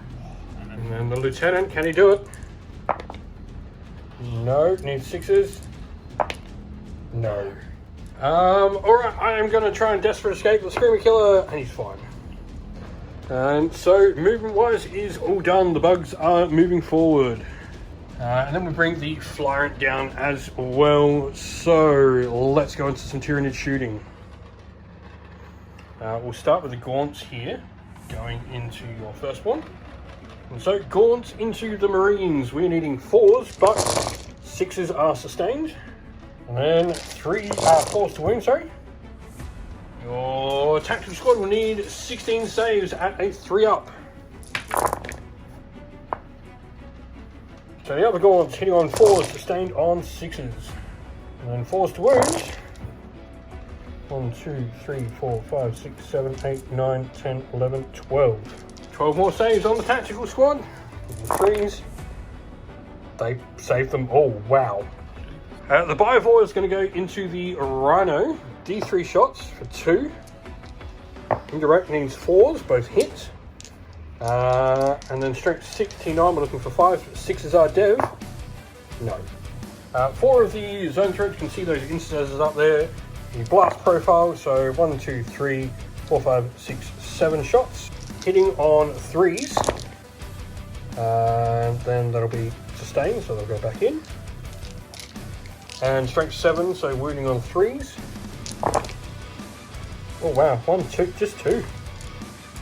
And then the lieutenant, can he do it? No, needs 6s. No. Alright, I am going to try and desperate escape the Screamer Killer, and he's fine. And so, movement wise is all done. The bugs are moving forward. And then we bring the Flyrant down as well. So, let's go into some Tyranid shooting. We'll start with the Gaunts here, going into your first one. And so, Gaunts into the Marines. We're needing 4s, but 6s are sustained. And then 4s to wound, sorry. Your tactical squad will need 16 saves at a 3-up. So the other Gaunts hitting on 4s, sustained on 6s. And then 4s to wound. 1, 2, 3, 4, 5, 6, 7, 8, 9, 10, 11, 12. 12 more saves on the tactical squad. And 3s. They saved them all. Wow. The Bivore is going to go into the Rhino. D3 shots for 2. Indirect needs 4s, both hit. And then strength 69, we're looking for 5. 6s are dev. No. 4 of the zone threats, you can see those intercessors up there. The blast profile, so 1, 2, 3, 4, 5, 6, 7 shots. Hitting on 3s. And then that'll be sustained, so they'll go back in. And strength 7, so wounding on 3s. Oh wow, 1, 2, just 2.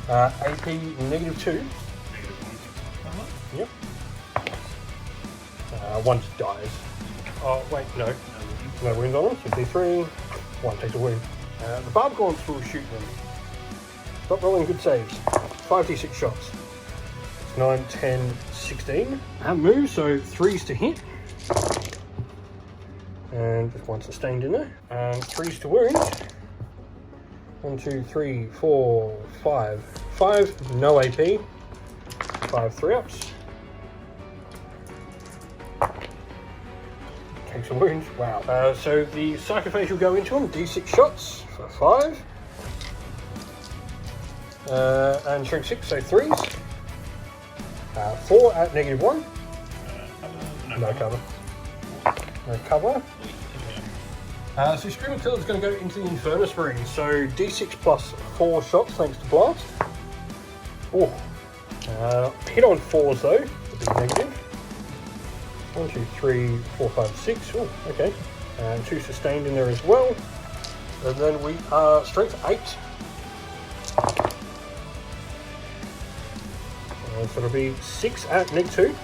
AP -2. Yep. 1 just dies. Oh wait, no. No wounds on them, so D3. 1 takes a wound. The Barb Gaunts will shoot them. Stop rolling good saves. 5d6 shots. It's 9, 10, 16. And move, so 3s to hit. And just 1 sustained in there. And 3s to wound. 1, 2, 3, 4, 5. 5, no AP. 5 3-ups. Takes a wound. Wow. So the Psychophage will go into him. D6 shots for 5. And strength 6, so 3s. 4 at -1. No cover. No cover. So Screamer Killer is going to go into the Infernus Marine. So D6 plus 4 shots thanks to Blast. Oh. Hit on 4s though. A big negative. 1, 2, 3, 4, 5, 6. Oh, okay. And 2 sustained in there as well. And then we are strength 8. And so it'll be 6 at -2.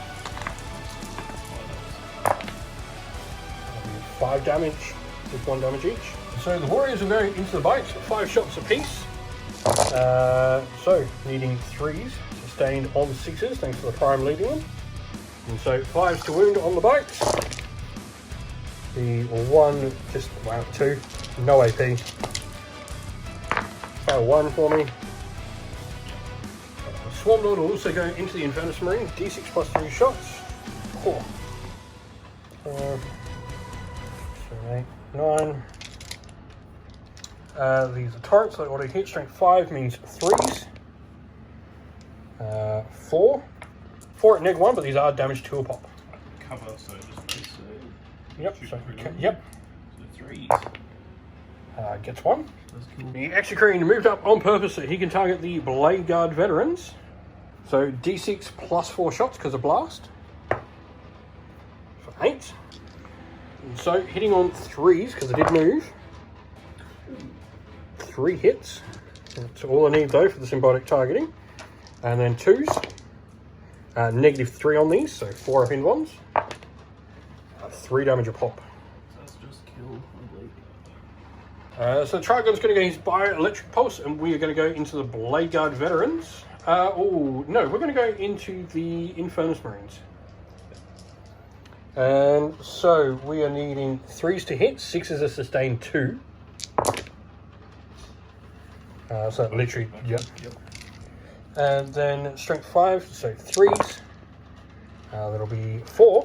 5 damage with 1 damage each. So the Warriors will go into the bites, 5 shots apiece. So needing 3s, sustained on 6s, thanks to the Prime leading them. And so 5s to wound on the bites. The 1, just, wow, 2, no AP. Fail 1 for me. Swarm Lord will also go into the Infernus Marine, D6 plus 3 shots. 4. 7, 8, 9. These are turrets, so auto hit. Strength 5 means 3s. 4. 4 at -1, but these are damage 2 a pop. Cover, so just base. Yep, so, yep. So 3s. Gets 1. That's cool. The Execution moved up on purpose so he can target the Blade Guard veterans. So D6 plus 4 shots because of Blast. For 8. So hitting on 3s, because I did move. 3 hits. That's all I need though for the symbiotic targeting. And then 2s. -3 on these, so 4 up in ones. 3 damage a pop. That's just killed my blade guard. So Trigon's going to go his Bio-Electric Pulse, and we are going to go into the Blade Guard Veterans. Oh, no, we're going to go into the Infernus Marines. And so we are needing 3s to hit, 6s a sustain 2. So literally, yep. And then strength 5, so 3s. That'll be 4.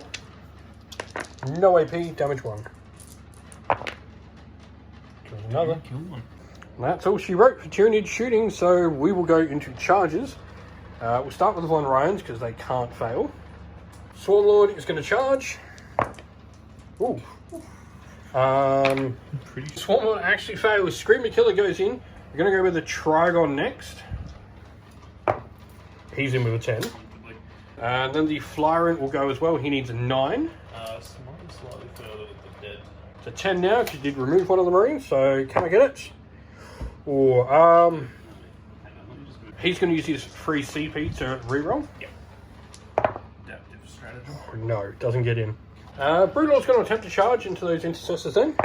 No AP, damage 1. Kills another. Kill one. And that's all she wrote for Tyranid shooting, so we will go into charges. We'll start with the Von Ryans because they can't fail. Swarmlord is going to charge. Ooh. Swarmlord actually fails. Screamer Killer goes in. We're going to go with the Trigon next. He's in with a 10. And then the Flyrant will go as well. He needs a 9. Slightly further with the dead. It's a 10 now because you did remove one of the Marines, so can I get it? Or, he's going to use his free CP to reroll. Yep. Adaptive strategy. No, doesn't get in. Broodlord's going to attempt to charge into those intercessors then.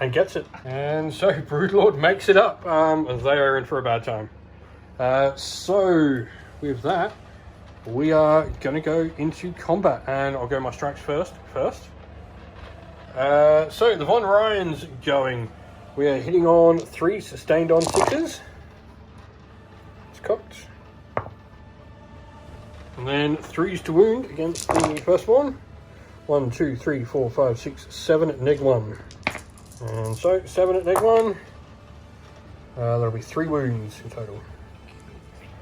And gets it. And so Broodlord makes it up, as they are in for a bad time. So, with that, we are going to go into combat. And I'll go my strikes first. So, the Von Ryans going. We are hitting on 3, sustained on 6s. It's cocked. And then 3s to wound against the first one. 1, 2, 3, 4, 5, 6, 7 at -1. And so 7 at -1. There'll be 3 wounds in total.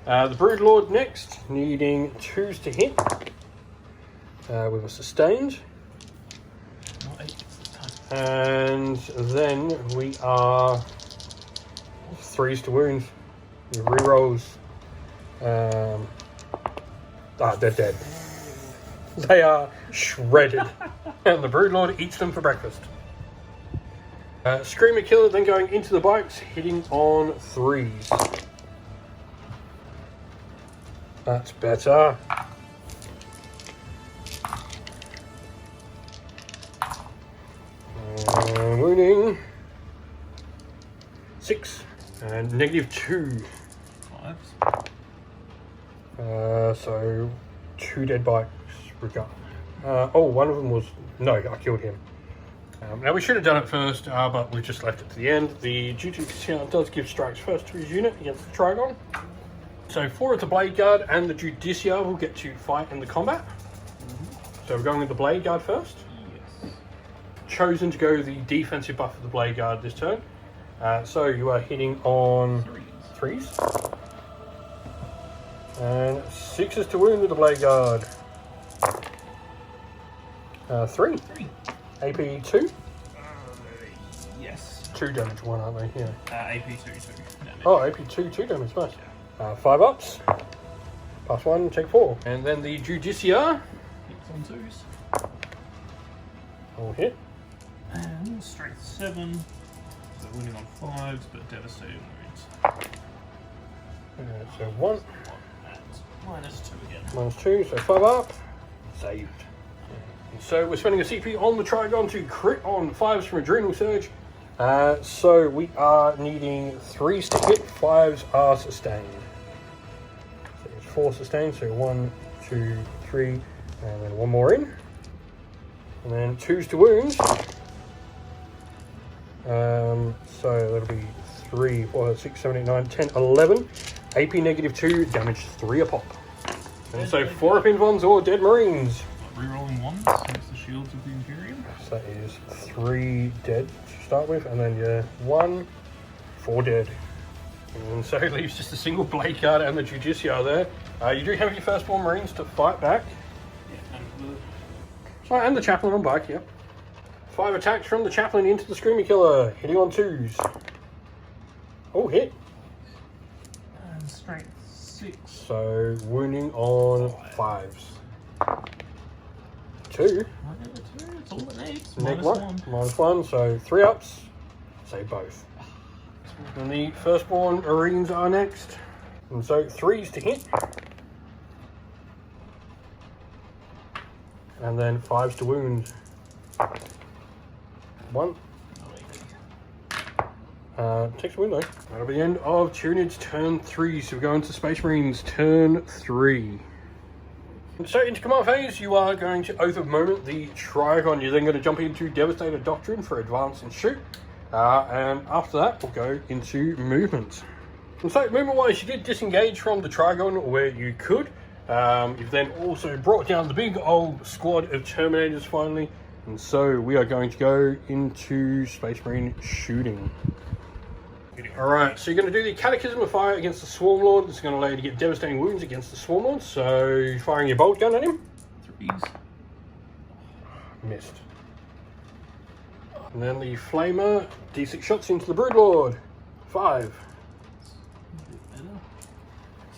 The Broodlord next, needing 2s to hit. With a sustained. Not 8 this time. And then we are 3s to wound. Rerolls. They're dead. They are shredded. And the Broodlord eats them for breakfast. Screamer Killer then going into the bikes, hitting on 3s. That's better. Wounding. 6. And -2. 5s. So 2 dead bikes. One of them was... No, I killed him. Now we should have done it first, but we just left it to the end. The Judiciar does give strikes first to his unit against the Trigon. So 4 of the Blade Guard and the Judiciar will get to fight in the combat. So we're going with the Blade Guard first. Yes. Chosen to go the defensive buff of the Blade Guard this turn. So you are hitting on 3s. And 6s to wound with the Blade Guard. 3. AP 2. Yes. 2 damage 1, aren't they? Yeah. AP 2 damage. Oh, AP 2 damage, nice. 5 ups. +1, take 4. And then the Judiciar. Hits on 2s. All hit. And strength 7. So winning on 5s, but devastating wounds. So 1. And -2 again. -2, so 5 up. Saved. So we're spending a CP on the Trigon to crit on 5s from Adrenal Surge. So we are needing 3s to hit, 5s are sustained. So it's 4 sustained, so 1, 2, 3, and then 1 more in. And then 2s to wound. So that'll be 3, 4, 6, 7, 8, 9, 10, 11. AP -2, damage 3 a pop. And so 4 up invons or dead Marines. Rerolling 1s against the shields of the Imperium. So that is 3 dead to start with, and then 1, 4 dead. And so it leaves just a single Blade Guard and the Judiciar there. You do have your firstborn Marines to fight back. Yeah, And the Chaplain on bike, yep. 5 attacks from the Chaplain into the Screamer Killer, hitting on 2s. Oh, hit. and strength 6. So wounding on 5s. 2. That's all it needs. Neg Minus 1. -1, so 3 ups. Save both. And the firstborn Marines are next. And so 3s to hit. And then 5s to wound. 1. Takes a wound though. That'll be the end of Tyranids turn 3. So we go into Space Marines turn 3. So into command phase, you are going to Oath of Moment the Trigon. You're then going to jump into Devastator Doctrine for advance and shoot. And after that, we'll go into movement. And so movement-wise, you did disengage from the Trigon where you could. You've then also brought down the big old squad of Terminators finally. And so we are going to go into Space Marine shooting. Alright, so you're going to do the Catechism of Fire against the Swarm Lord. This is going to allow you to get devastating wounds against the Swarm Lord. So, firing your bolt gun at him. 3s. Missed. And then the Flamer, D6 shots into the Brood Lord. 5.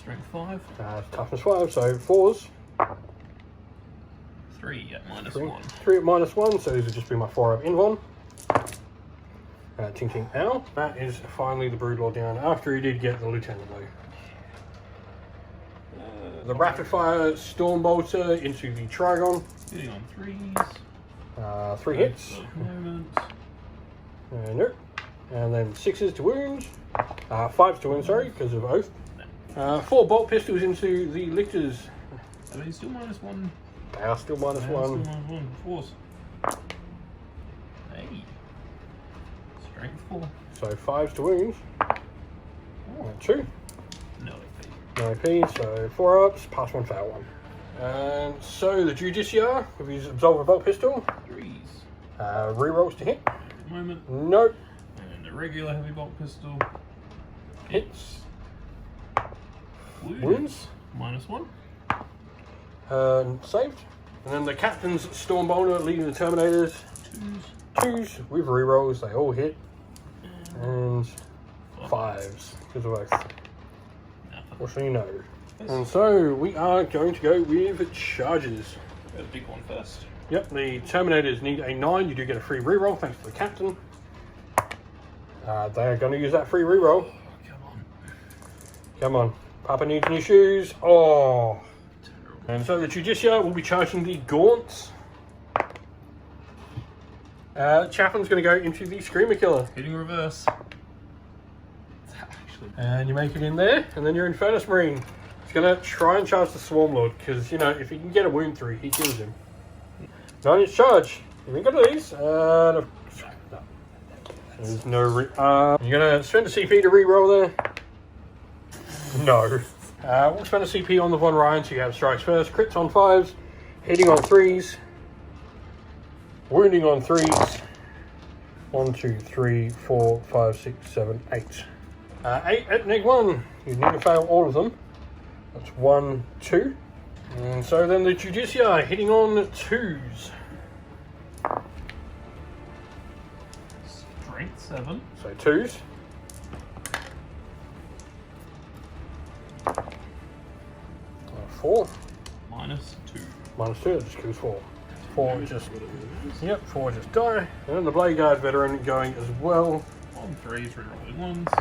Strength 5. Toughness 5, so 4s. 3 at -1. 3 at -1, so these would just be my 4 up in one. Ting ting ow. That is finally the Brood Lord down after he did get the Lieutenant though. The rapid fire Storm Bolter into the Trigon. Hitting on 3s. 3 hits. Moment. Nope. And then 6s to wound. 5s to wound, sorry, because of Oath. 4 bolt pistols into the Lictors. Are they still -1? They are still -1. Still -1. 4s. Hey. Strength 4. So 5s to wound. 2. No AP. No AP, so 4 ups, pass 1, fail 1. And so the Judiciar with his Absolver bolt pistol. 3s. Rerolls to hit. Moment. Nope. And a regular heavy bolt pistol. Hits. Wounds. -1. Saved. And then the Captain's Storm Bolter leading the Terminators. 2s with rerolls, they all hit. And 5s because of Oath. What so you know. And so we are going to go with charges. Got a big one first. Yep, the Terminators need a 9. You do get a free reroll thanks to the Captain. They are going to use that free reroll. Oh, come on. Come on. Papa needs new shoes. Oh. And so the Judiciar will be charging the Gaunts. Chaplain's going to go into the Screamer Killer. Hitting reverse. And you make it in there, and then your Infernus Marine. He's going to try and charge the Swarm Lord, because, you know, if he can get a wound through, he kills him. 9-inch charge. You think of these? No. There's no you're going to spend a CP to re-roll there? No. We'll spend a CP on the Von Ryan, so you have strikes first. Crits on 5s, hitting on 3s, wounding on 3s. 1, 2, 3, 4, 5, 6, 7, 8. 8 at -1. You need to fail all of them. That's 1, 2. And so then the Judiciar hitting on 2s. Strength 7. So 2s. -4. -2. -2, that just kills 4. 4 just, yep, 4 just die. And then the Blade Guard veteran going as well. On 3s, rerolling 1s.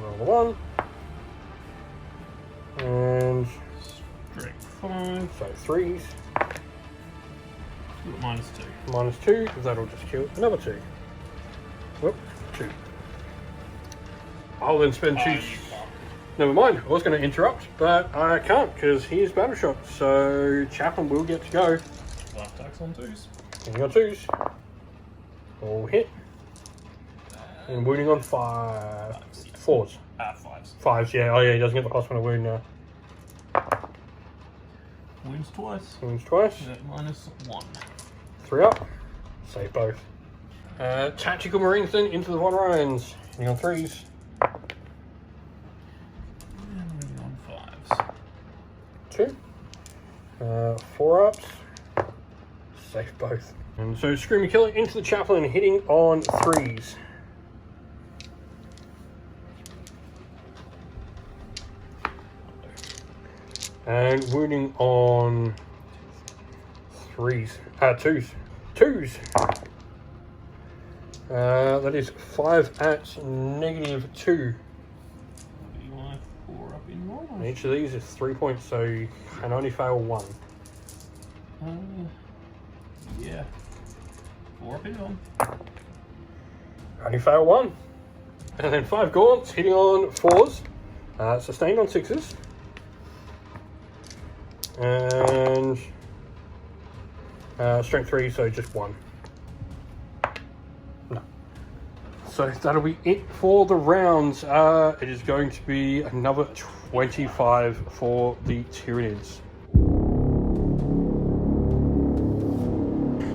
Roll the 1. And Strength 5. so 3s. -2. -2, because that'll just kill another 2. Whoop, 2. I'll then spend 2. Never mind, I was going to interrupt, but I can't because he is battle shot. So Chaplain will get to go. Last attacks on 2s. And you got 2s. All hit. And wounding on 5. 4s. 5s. 5s, yeah. Oh yeah, he doesn't get the +1 of wound now. Wounds twice. Wounds twice. -1. 3 up. Save both. Tactical Marines then into the Von Ryans. Hitting on 3s. And on 5s. 2. 4 ups. Save both. And so Screamer Killer into the Chaplain, hitting on 3s. And wounding on Twos. That is 5 at -2. You want 4 up in normal? Each of these is 3 points, so you can only fail 1. Yeah. 4 up in normal. Only fail 1. And then 5 gaunts, hitting on 4s. Sustained on 6s. And strength 3, so just 1. No. So that'll be it for the rounds. It is going to be another 25 for the Tyranids.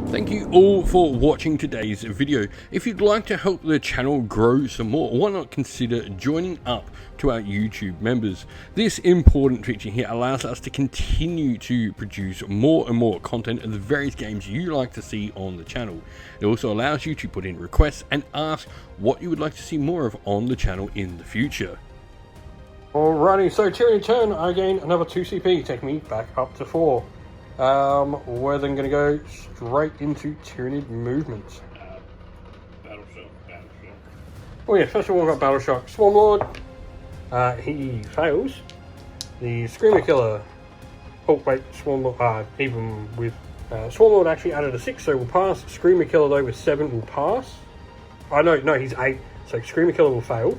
Thank you all for watching today's video. If you'd like to help the channel grow some more, why not consider joining up to our YouTube members? This important feature here allows us to continue to produce more and more content of the various games you like to see on the channel. It also allows you to put in requests and ask what you would like to see more of on the channel in the future. Alrighty, so Tyranid turn, I gain another 2 CP, taking me back up to 4. We're then going to go straight into Tyranid movement. Battle shock. Oh yeah, first of all we've got Battle Shock. Swarm Lord, he fails. The Screamer Killer, oh wait, Swarm Lord, even with, Swarm Lord actually added a 6, so we'll pass. Screamer Killer though with 7 will pass. Oh no, he's 8, so Screamer Killer will fail.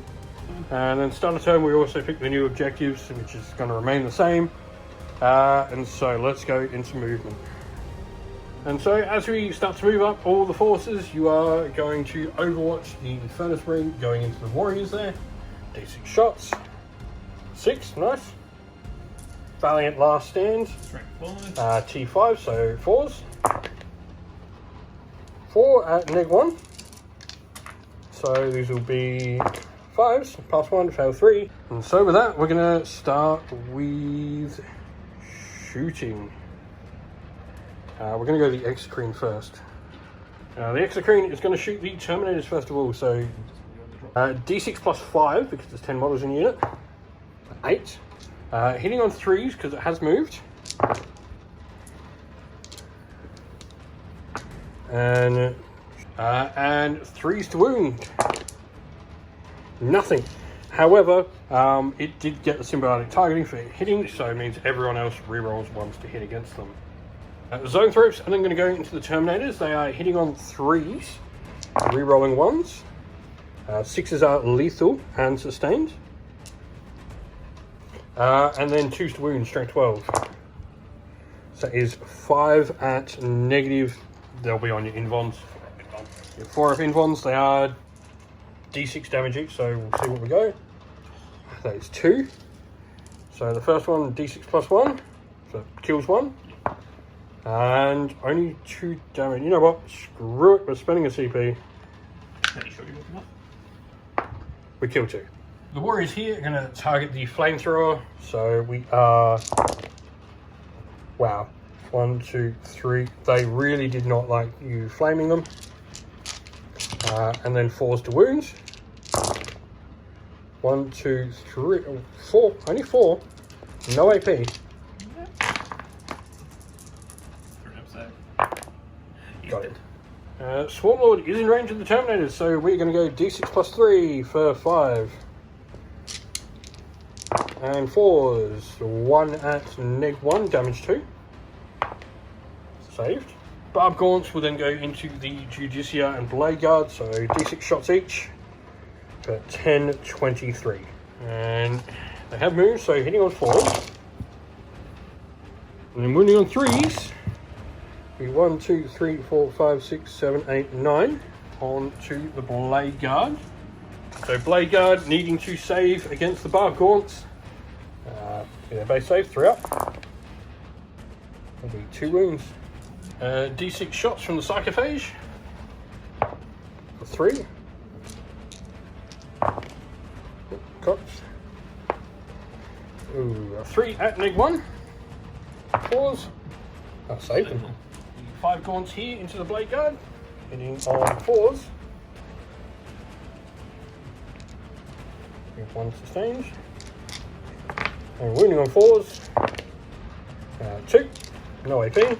And then start of turn we also pick the new objectives, which is going to remain the same. And so let's go into movement. And so as we start to move up all the forces, you are going to overwatch the Furnace Ring going into the warriors there. D6 shots. 6, nice. Valiant Last Stand. T5, so 4s. 4 at -1. So these will be 5s, pass 1, fail 3. And so with that, we're going to start with shooting. We're going to go the Exocrine first. The Exocrine is going to shoot the Terminators first of all, so D6 plus 5 because there's 10 models in the unit. 8. Hitting on 3s because it has moved. And 3s to wound. Nothing. However, it did get the symbiotic targeting for hitting, so it means everyone else rerolls 1s to hit against them. Zone Thropes are then going to go into the Terminators. They are hitting on 3s, rerolling 1s. 6s are lethal and sustained. And then 2s to wound, strength 12. So that is 5 at -. They'll be on your invons. 4 of invons, they are D6 damage each, so we'll see what we go. That is 2. So the first one, D6 plus 1, so it kills 1. And only 2 damage. You know what? Screw it, we're spending a CP. We kill 2. The warriors here are going to target the flamethrower, so we are... Wow. 1, 2, 3. They really did not like you flaming them. And then 4s to wounds. 1, 2, 3, 4. Only 4. No AP. Got it. Swarm Lord is in range of the Terminators, so we're going to go D6 plus 3 for 5. And 4s. 1 at -1, damage 2. Saved. Barb Gaunts will then go into the Judicia and Blade Guard, so D6 shots each for 10, 23. And they have moved, so hitting on 4s. And then wounding on 3s. 1, 2, 3, 4, 5, 6, 7, 8, 9 on to the Blade Guard. So Blade Guard needing to save against the Barb Gaunts. Their base save, 3 up. That'll be 2 wounds. D6 shots from the Sarcophage. 3. Cops. Ooh, 3 at -1. 4s. I saved them. 5 gaunts here into the Blade Guard. Hitting on 4s. We have 1 sustained. And wounding on 4s. 2. No AP.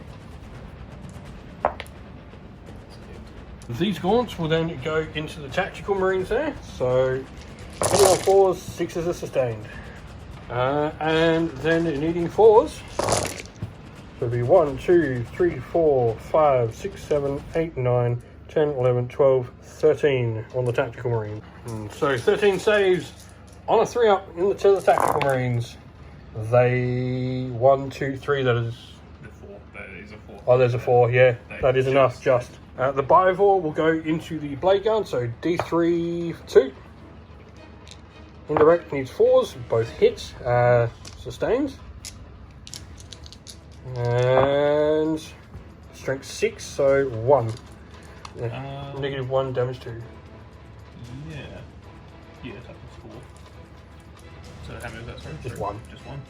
These gaunts will then go into the tactical marines there. So, hitting on 4s, 6s are sustained. And then needing 4s. So it'll be 1, 2, 3, 4, 5, 6, 7, 8, 9, 10, 11, 12, 13 on the tactical marine. So 13 saves on a 3-up in the to the tactical marines. They 1, 2, 3. That is The 4. That is a 4. Oh, there's a 4. Yeah, that is enough. just- Just the bivor will go into the blade gun. So D3 for 2. Indirect needs 4s. Both hits. Sustained. And strength 6. So 1. Negative 1 damage 2. Yeah. Yeah, that was 4. So how many is that, sorry? Just 1. Just 1.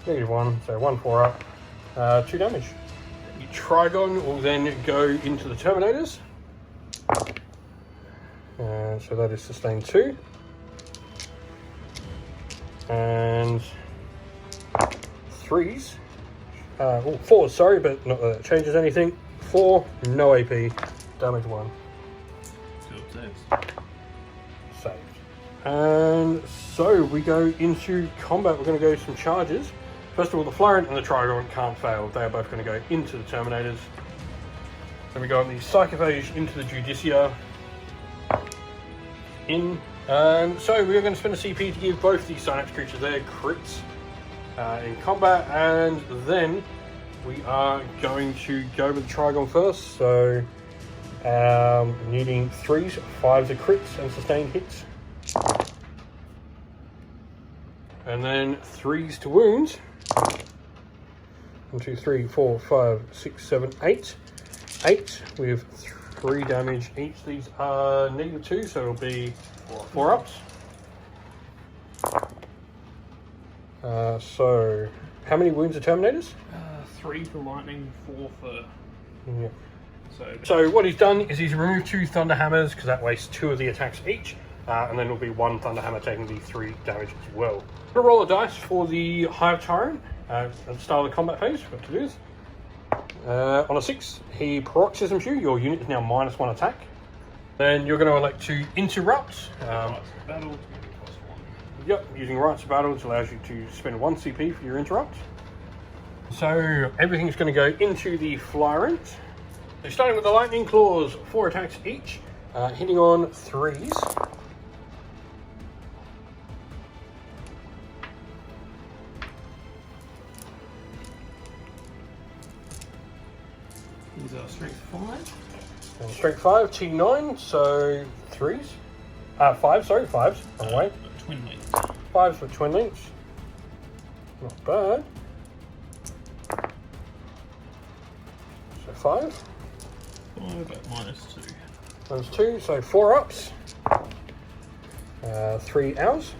Negative 1, so 1 4-up, 2 damage. The Trigon will then go into the Terminators. So that is sustained 2. And 3s. 4s, sorry, but not that it changes anything. 4, no AP, damage 1. Two saves. Saved. And so we go into combat. We're going to go some charges. First of all, the Florent and the Trigon can't fail. They are both going to go into the Terminators. Then we go on the Psychophage into the Judicia. In. And so we are going to spend a CP to give both the Synapse creatures their crits in combat. And then we are going to go with the Trigon first. So needing 3s, 5s are crits and sustained hits. And then 3s to wounds. 1, 2, 3, 4, 5, 6, 7, 8. 8 with 3 damage each. These are negative 2, so it'll be 4-ups. So, how many wounds are Terminators? 3 for lightning, 4 for... Yeah. So what he's done is he's removed 2 Thunder Hammers, because that wastes 2 of the attacks each. And then will be 1 Thunder Hammer taking the 3 damage as well. I'm going to roll a dice for the Hive Tyrant at the start of the combat phase. What to do this. On a 6, he paroxysms you. Your unit is now -1 attack. Then you're going to elect to interrupt. battle. Yep, using Rites of Battle, which allows you to spend 1 CP for your interrupt. So everything's going to go into the Flyrant. So starting with the Lightning Claws, 4 attacks each, hitting on 3s. These are strength 5. And strength 5, T9, so 3s. 5, sorry, 5s, wrong way. Twin links. 5s for twin links. Not bad. So 5. 5 at -2. Times 2, so 4-ups. 3 owls.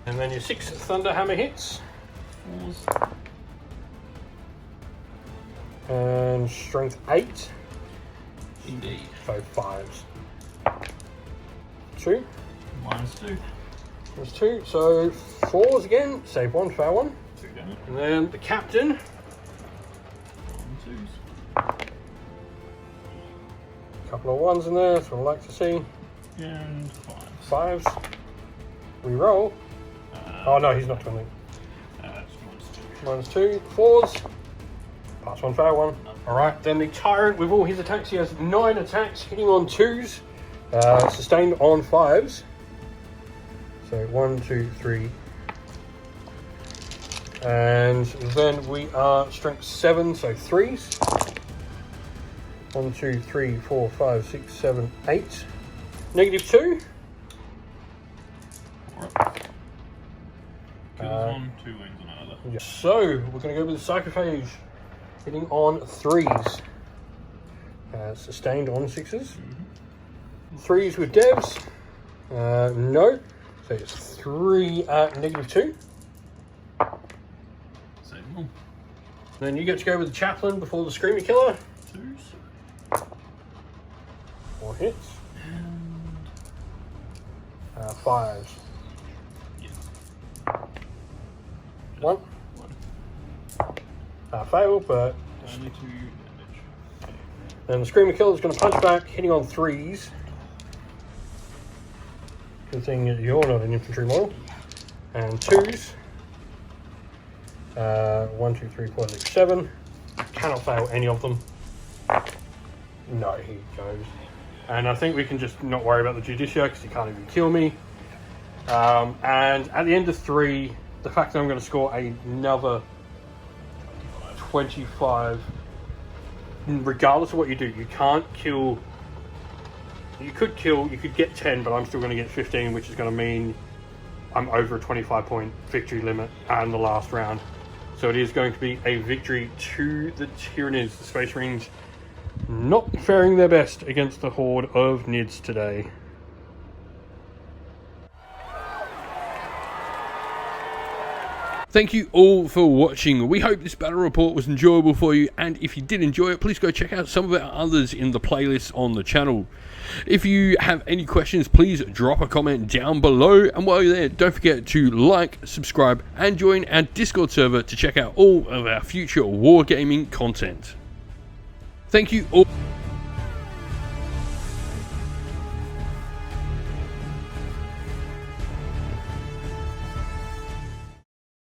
And then your 6 Thunder Hammer hits. 4s. And strength 8. Indeed. So 5s. 2. -2. There's 2, so 4s again. Save 1, fail 1. 2 damage. And then the Captain. 1 2s. Couple of 1s in there, that's what I like to see. And 5s. 5s. Reroll. Oh no, he's not twin link. That's -2. -2. 4s. Pass 1, fail 1. Alright, then the Tyrant with all his attacks, he has 9 attacks, hitting on 2s, sustained on 5s. So 1, 2, 3. And then we are strength 7, so 3s. 1, 2, 3, 4, 5, 6, 7, 8. -2. Alright. Kills on, 2 wings on another. Yeah. So we're going to go with the Psychophage, hitting on 3s. Sustained on 6s. 3s with devs. No. So it's 3 at -2. Save them all. Then you get to go with the Chaplain before the Screamer Killer. 2s. 4 hits. And 5s. yeah. 1. 1. Fail, but Only 2 damage. Then the Screamer Killer is going to punch back, hitting on 3s. Good thing you're not an infantry model. And 2s. 1, 2, 3, 4, 6, 7. Cannot fail any of them. No, he goes. And I think we can just not worry about the Judicia because he can't even kill me. And at the end of 3, the fact that I'm going to score another 25, regardless of what you do, you can't kill. You could get 10, but I'm still going to get 15, which is going to mean I'm over a 25-point victory limit and the last round. So it is going to be a victory to the Tyranids. The Space Marines not faring their best against the horde of Nids today. Thank you all for watching. We hope this battle report was enjoyable for you, and if you did enjoy it, please go check out some of our others in the playlist on the channel. If you have any questions, please drop a comment down below, and while you're there, don't forget to like, subscribe, and join our Discord server to check out all of our future wargaming content. Thank you all.